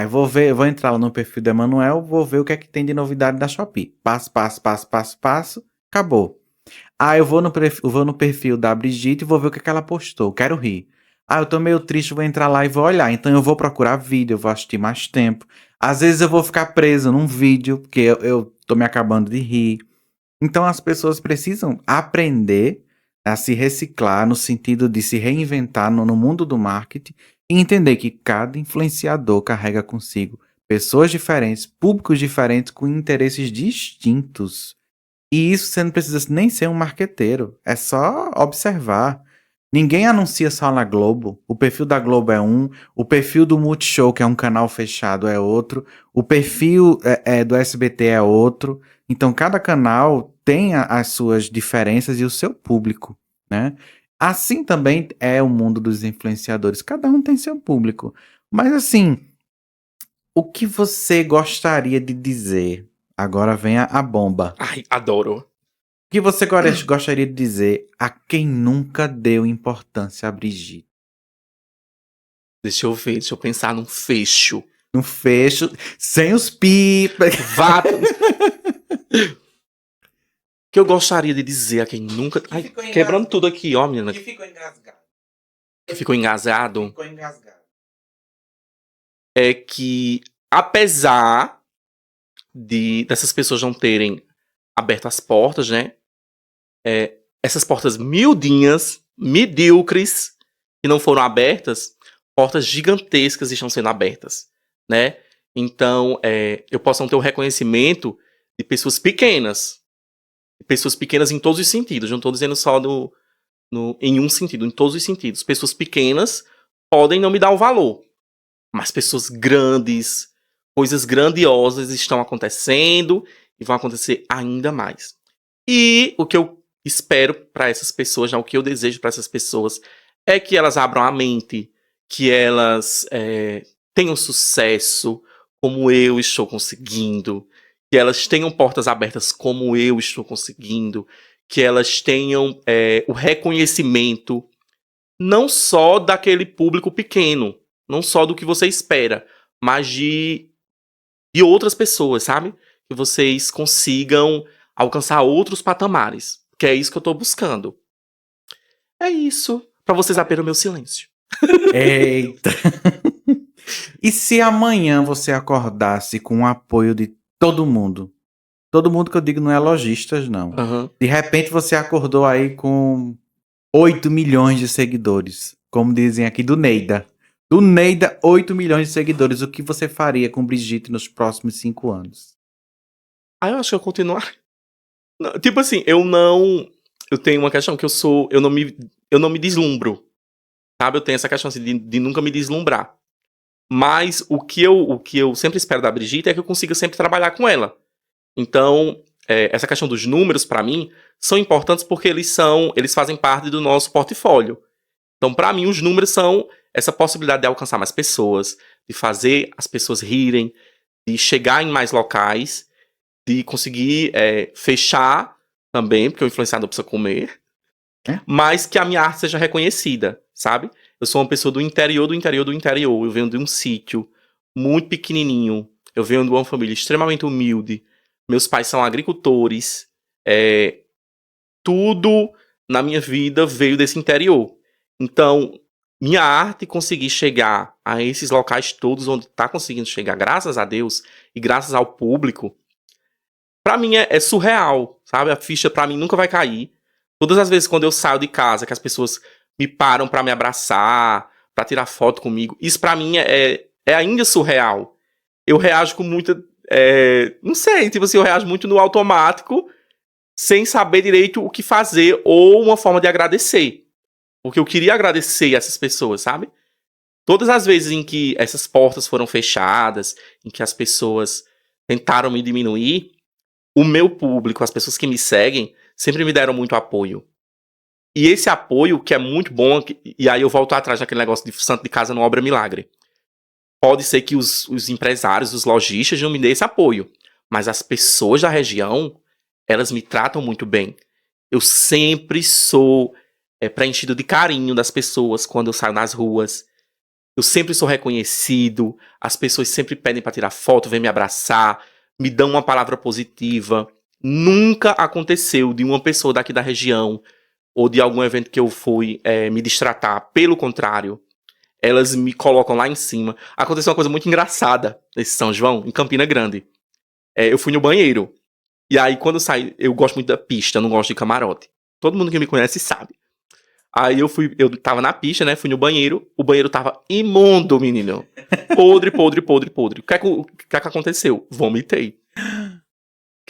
Eu vou entrar lá no perfil do Emanuel, vou ver o que é que tem de novidade da Shopee. Passo, acabou. Eu vou no perfil da Brigitte e vou ver o que é que ela postou, quero rir. Eu tô meio triste, vou entrar lá e vou olhar. Então eu vou procurar vídeo, eu vou assistir mais tempo. Às vezes eu vou ficar preso num vídeo, porque eu tô me acabando de rir. Então as pessoas precisam aprender a se reciclar no sentido de se reinventar no mundo do marketing e entender que cada influenciador carrega consigo pessoas diferentes, públicos diferentes com interesses distintos. E isso você não precisa nem ser um marqueteiro. É só observar. Ninguém anuncia só na Globo. O perfil da Globo é um, o perfil do Multishow, que é um canal fechado, é outro, o perfil do SBT é outro. Então, cada canal tem as suas diferenças e o seu público, né? Assim também é o mundo dos influenciadores. Cada um tem seu público. Mas assim, o que você gostaria de dizer? Agora vem a bomba.
Ai, adoro.
O que você gostaria de dizer a quem nunca deu importância a Brigitte?
Deixa eu ver, deixa eu pensar num fecho.
No fecho, sem os pipas.
Vá. Que eu gostaria de dizer a quem nunca. Ai, quebrando tudo aqui, ó, menina.
Que ficou engasgado.
Que ficou engasado.
Ficou engasgado.
É que, apesar dessas pessoas não terem aberto as portas, né? Essas portas miudinhas, medíocres, que não foram abertas, portas gigantescas estão sendo abertas, né? Então, eu posso não ter o reconhecimento de pessoas pequenas em todos os sentidos, não estou dizendo só em um sentido, em todos os sentidos. Pessoas pequenas podem não me dar o valor, mas pessoas grandes, coisas grandiosas estão acontecendo e vão acontecer ainda mais. E o que eu espero para essas pessoas, o que eu desejo para essas pessoas é que elas abram a mente, que elas tenham sucesso como eu estou conseguindo, que elas tenham portas abertas como eu estou conseguindo, que elas tenham o reconhecimento não só daquele público pequeno, não só do que você espera, mas de outras pessoas, sabe? Que vocês consigam alcançar outros patamares, que é isso que eu tô buscando. É isso, pra vocês saberem o meu silêncio.
Eita. E se amanhã você acordasse com o apoio de todo mundo? Todo mundo que eu digo não é lojistas, não.
Uhum.
De repente você acordou aí com 8 milhões de seguidores. Como dizem aqui do Neida. Do Neida, 8 milhões de seguidores. O que você faria com Brigitte nos próximos 5 anos?
Eu acho que eu continuar. Não, tipo assim, eu tenho uma questão que eu não me deslumbro. Sabe? Eu tenho essa questão assim, de nunca me deslumbrar. Mas o que eu sempre espero da Brigitte é que eu consiga sempre trabalhar com ela. Então, essa questão dos números, pra mim, são importantes porque eles fazem parte do nosso portfólio. Então, pra mim, os números são essa possibilidade de alcançar mais pessoas, de fazer as pessoas rirem, de chegar em mais locais, de conseguir fechar também, porque o influenciador precisa comer, mas que a minha arte seja reconhecida, sabe? Eu sou uma pessoa do interior do interior do interior. Eu venho de um sítio muito pequenininho. Eu venho de uma família extremamente humilde. Meus pais são agricultores. Tudo na minha vida veio desse interior. Então, minha arte conseguir chegar a esses locais todos onde está conseguindo chegar, graças a Deus e graças ao público, pra mim é surreal, sabe? A ficha pra mim nunca vai cair. Todas as vezes quando eu saio de casa, que as pessoas me param pra me abraçar, pra tirar foto comigo, isso pra mim é ainda surreal. Eu reajo com muita... não sei, tipo assim, eu reajo muito no automático, sem saber direito o que fazer ou uma forma de agradecer. Porque eu queria agradecer essas pessoas, sabe? Todas as vezes em que essas portas foram fechadas, em que as pessoas tentaram me diminuir, o meu público, as pessoas que me seguem, sempre me deram muito apoio. E esse apoio, que é muito bom, e aí eu volto atrás daquele negócio de santo de casa não obra milagre. Pode ser que os empresários, os lojistas não me dêem esse apoio, mas as pessoas da região, elas me tratam muito bem. Eu sempre sou preenchido de carinho das pessoas quando eu saio nas ruas. Eu sempre sou reconhecido, as pessoas sempre pedem para tirar foto, vêm me abraçar, me dão uma palavra positiva. Nunca aconteceu de uma pessoa daqui da região ou de algum evento que eu fui me distratar. Pelo contrário, elas me colocam lá em cima. Aconteceu uma coisa muito engraçada nesse São João, em Campina Grande. Eu fui no banheiro. E aí, quando eu saí, eu gosto muito da pista, eu não gosto de camarote. Todo mundo que me conhece sabe. Aí eu tava na pista, né? Fui no banheiro. O banheiro tava imundo, menino. Podre, podre, podre, podre. O que é que aconteceu? Vomitei.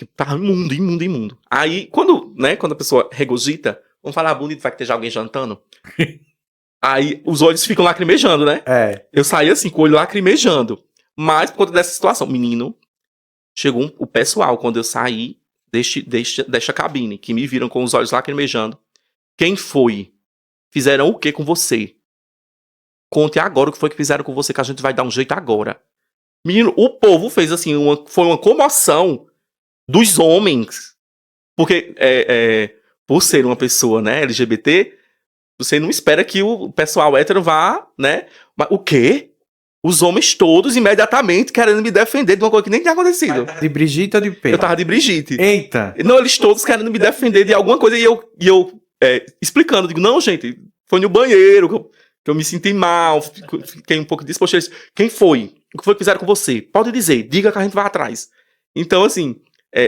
Que tava imundo, imundo, imundo. Aí, quando a pessoa regurgita, vamos falar bonito, vai que esteja alguém jantando. Aí, os olhos ficam lacrimejando, né? Eu saí assim, com o olho lacrimejando. Mas, por conta dessa situação, menino, chegou o pessoal, quando eu saí desta cabine, que me viram com os olhos lacrimejando. Quem foi? Fizeram o que com você? Conte agora o que foi que fizeram com você, que a gente vai dar um jeito agora. Menino, o povo fez assim, foi uma comoção dos homens. Porque, por ser uma pessoa, né, LGBT, você não espera que o pessoal hétero vá, né? Mas o quê? Os homens todos imediatamente querendo me defender de uma coisa que nem tinha acontecido.
De Brigitte ou de Pedro?
Eu tava de Brigitte.
Eita!
Não, eles todos querendo me defender de alguma coisa e eu explicando. Digo, não, gente, foi no banheiro que eu me senti mal, fiquei um pouco disposto. Eles, quem foi? O que foi que fizeram com você? Pode dizer, diga que a gente vai atrás. Então, assim,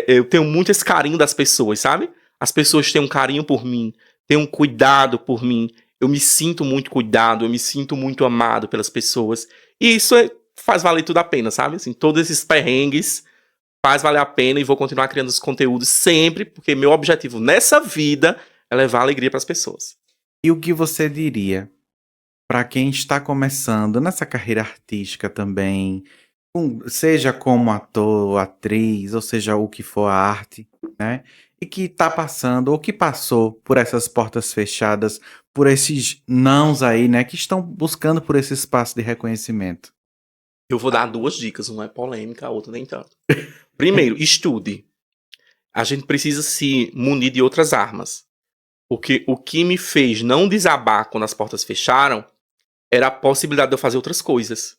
eu tenho muito esse carinho das pessoas, sabe? As pessoas têm um carinho por mim, têm um cuidado por mim. Eu me sinto muito cuidado, eu me sinto muito amado pelas pessoas. E isso faz valer tudo a pena, sabe? Assim, todos esses perrengues faz valer a pena e vou continuar criando os conteúdos sempre, porque meu objetivo nessa vida é levar alegria para as pessoas.
E o que você diria para quem está começando nessa carreira artística também, seja como ator, atriz, ou seja o que for a arte, né? E que está passando, ou que passou por essas portas fechadas, por esses nãos aí, né? Que estão buscando por esse espaço de reconhecimento.
Eu vou dar 2 dicas, uma é polêmica, a outra nem tanto. Primeiro, estude. A gente precisa se munir de outras armas. Porque o que me fez não desabar quando as portas fecharam era a possibilidade de eu fazer outras coisas.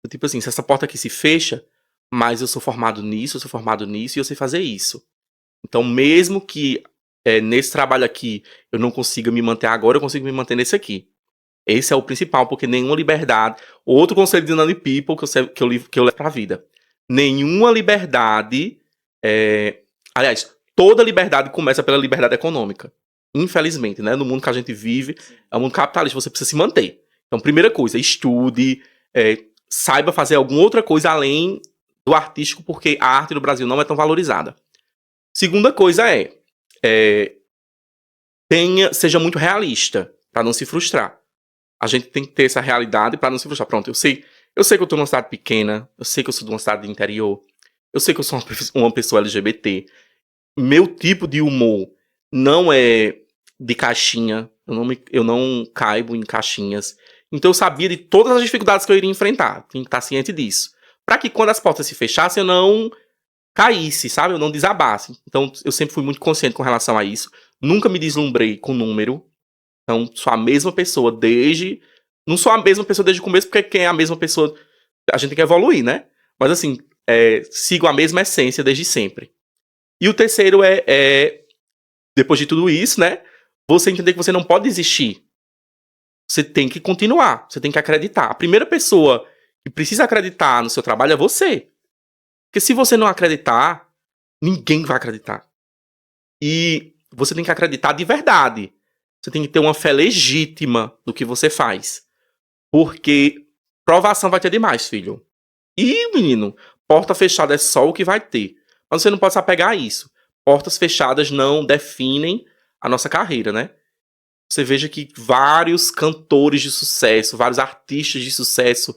Tipo assim, se essa porta aqui se fecha, mas eu sou formado nisso, e eu sei fazer isso. Então, mesmo que nesse trabalho aqui eu não consiga me manter agora, eu consigo me manter nesse aqui. Esse é o principal, porque nenhuma liberdade... Outro conselho de Nani People que eu levo pra vida. Nenhuma liberdade... Aliás, toda liberdade começa pela liberdade econômica. Infelizmente, né? No mundo que a gente vive, é um mundo capitalista, você precisa se manter. Então, primeira coisa, estude, saiba fazer alguma outra coisa além do artístico, porque a arte no Brasil não é tão valorizada. Segunda coisa seja muito realista, para não se frustrar. A gente tem que ter essa realidade para não se frustrar. Pronto, eu sei que eu tô numa cidade pequena, eu sei que eu sou de uma cidade de interior, eu sei que eu sou uma pessoa LGBT. Meu tipo de humor não é de caixinha, eu não caibo em caixinhas. Então eu sabia de todas as dificuldades que eu iria enfrentar, tinha que estar ciente disso. Para que quando as portas se fechassem, eu não caísse, sabe? Eu não desabasse. Então eu sempre fui muito consciente com relação a isso. Nunca me deslumbrei com número. Então sou a mesma pessoa desde... Não sou a mesma pessoa desde o começo, porque quem é a mesma pessoa... A gente tem que evoluir, né? Mas assim, sigo a mesma essência desde sempre. E o terceiro depois de tudo isso, né? Você entender que você não pode desistir. Você tem que continuar. Você tem que acreditar. A primeira pessoa que precisa acreditar no seu trabalho é você. Porque se você não acreditar, ninguém vai acreditar. E você tem que acreditar de verdade. Você tem que ter uma fé legítima do que você faz. Porque provação vai ter demais, filho. E, menino, porta fechada é só o que vai ter. Mas você não pode se apegar a isso. Portas fechadas não definem a nossa carreira, né? Você veja que vários cantores de sucesso, vários artistas de sucesso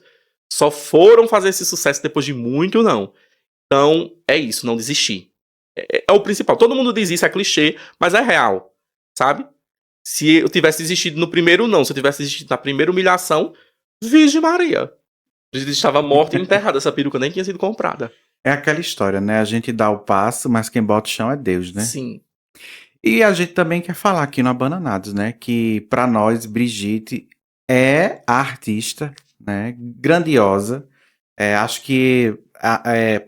só foram fazer esse sucesso depois de muito não. Então, é isso, não desistir. É o principal. Todo mundo diz isso, é clichê, mas é real, sabe? Se eu tivesse desistido no primeiro não, se eu tivesse desistido na primeira humilhação, Virgem Maria. Eu estava morta e enterrada, essa peruca nem tinha sido comprada.
É aquela história, né? A gente dá o passo, mas quem bota o chão é Deus, né?
Sim.
E a gente também quer falar aqui no Abananados, né? Que pra nós, Brigitte é a artista, né? Grandiosa. Acho que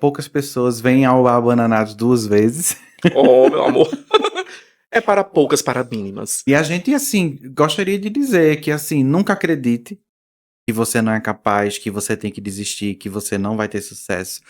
poucas pessoas vêm ao Abananados 2 vezes.
Oh, meu amor. É para poucas, para mínimas.
E a gente, assim, gostaria de dizer que, assim, nunca acredite que você não é capaz, que você tem que desistir, que você não vai ter sucesso.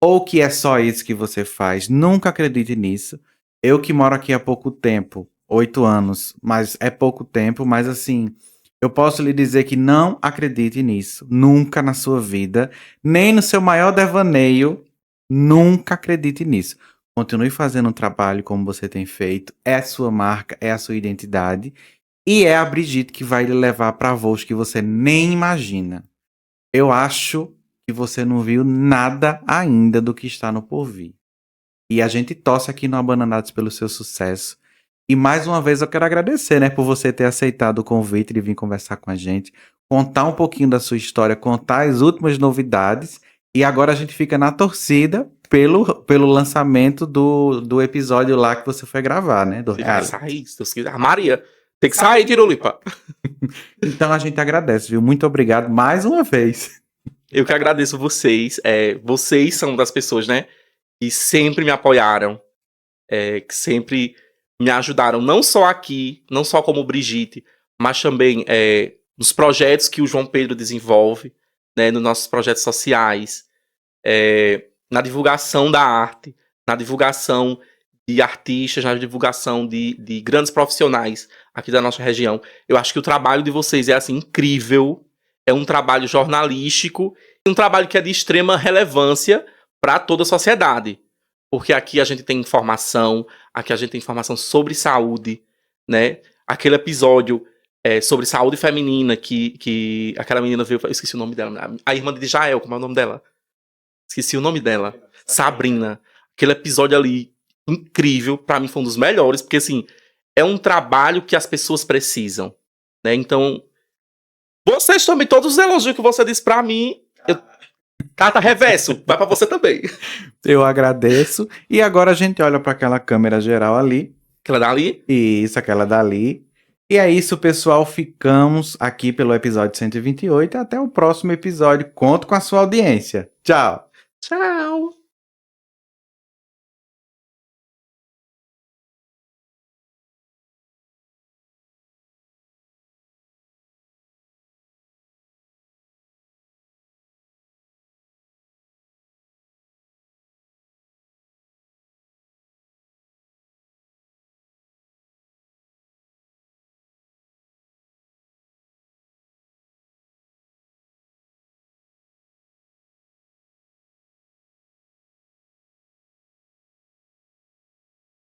Ou que é só isso que você faz. Nunca acredite nisso. Eu que moro aqui há pouco tempo, 8 anos, mas é pouco tempo, mas assim, eu posso lhe dizer que não acredite nisso. Nunca na sua vida, nem no seu maior devaneio, nunca acredite nisso. Continue fazendo um trabalho como você tem feito. É a sua marca, é a sua identidade. E é a Brigitte que vai lhe levar para voos que você nem imagina. Eu acho que você não viu nada ainda do que está no porvir. E a gente torce aqui no Abananados pelo seu sucesso. E mais uma vez eu quero agradecer, né, por você ter aceitado o convite de vir conversar com a gente, contar um pouquinho da sua história, contar as últimas novidades. E agora a gente fica na torcida pelo lançamento do episódio lá que você foi gravar, né? Do
Vai
reality.
sair, se Deus quiser. Maria, tem que sair, Tirulipa.
Então a gente agradece, viu? Muito obrigado mais uma vez.
Eu que agradeço vocês. Vocês são das pessoas, né? Que sempre me apoiaram. Que sempre me ajudaram. Não só aqui, não só como Brigitte, mas também nos projetos que o João Pedro desenvolve, né? Nos nossos projetos sociais. Na divulgação da arte. Na divulgação de artistas, na divulgação de grandes profissionais aqui da nossa região. Eu acho que o trabalho de vocês é assim incrível. É um trabalho jornalístico, um trabalho que é de extrema relevância para toda a sociedade. Porque aqui a gente tem informação, aqui a gente tem informação sobre saúde, né? Aquele episódio sobre saúde feminina que aquela menina veio... Eu esqueci o nome dela. A irmã de Jael, como é o nome dela? Esqueci o nome dela. Sabrina. Aquele episódio ali, incrível, para mim foi um dos melhores, porque assim, é um trabalho que as pessoas precisam, né? Então... Vocês também, todos os elogios que você disse pra mim, carta reverso, vai pra você também.
Eu agradeço. E agora a gente olha para aquela câmera geral ali.
Aquela dali?
Isso, aquela dali. E é isso, pessoal. Ficamos aqui pelo episódio 128. Até o próximo episódio. Conto com a sua audiência. Tchau.
Tchau.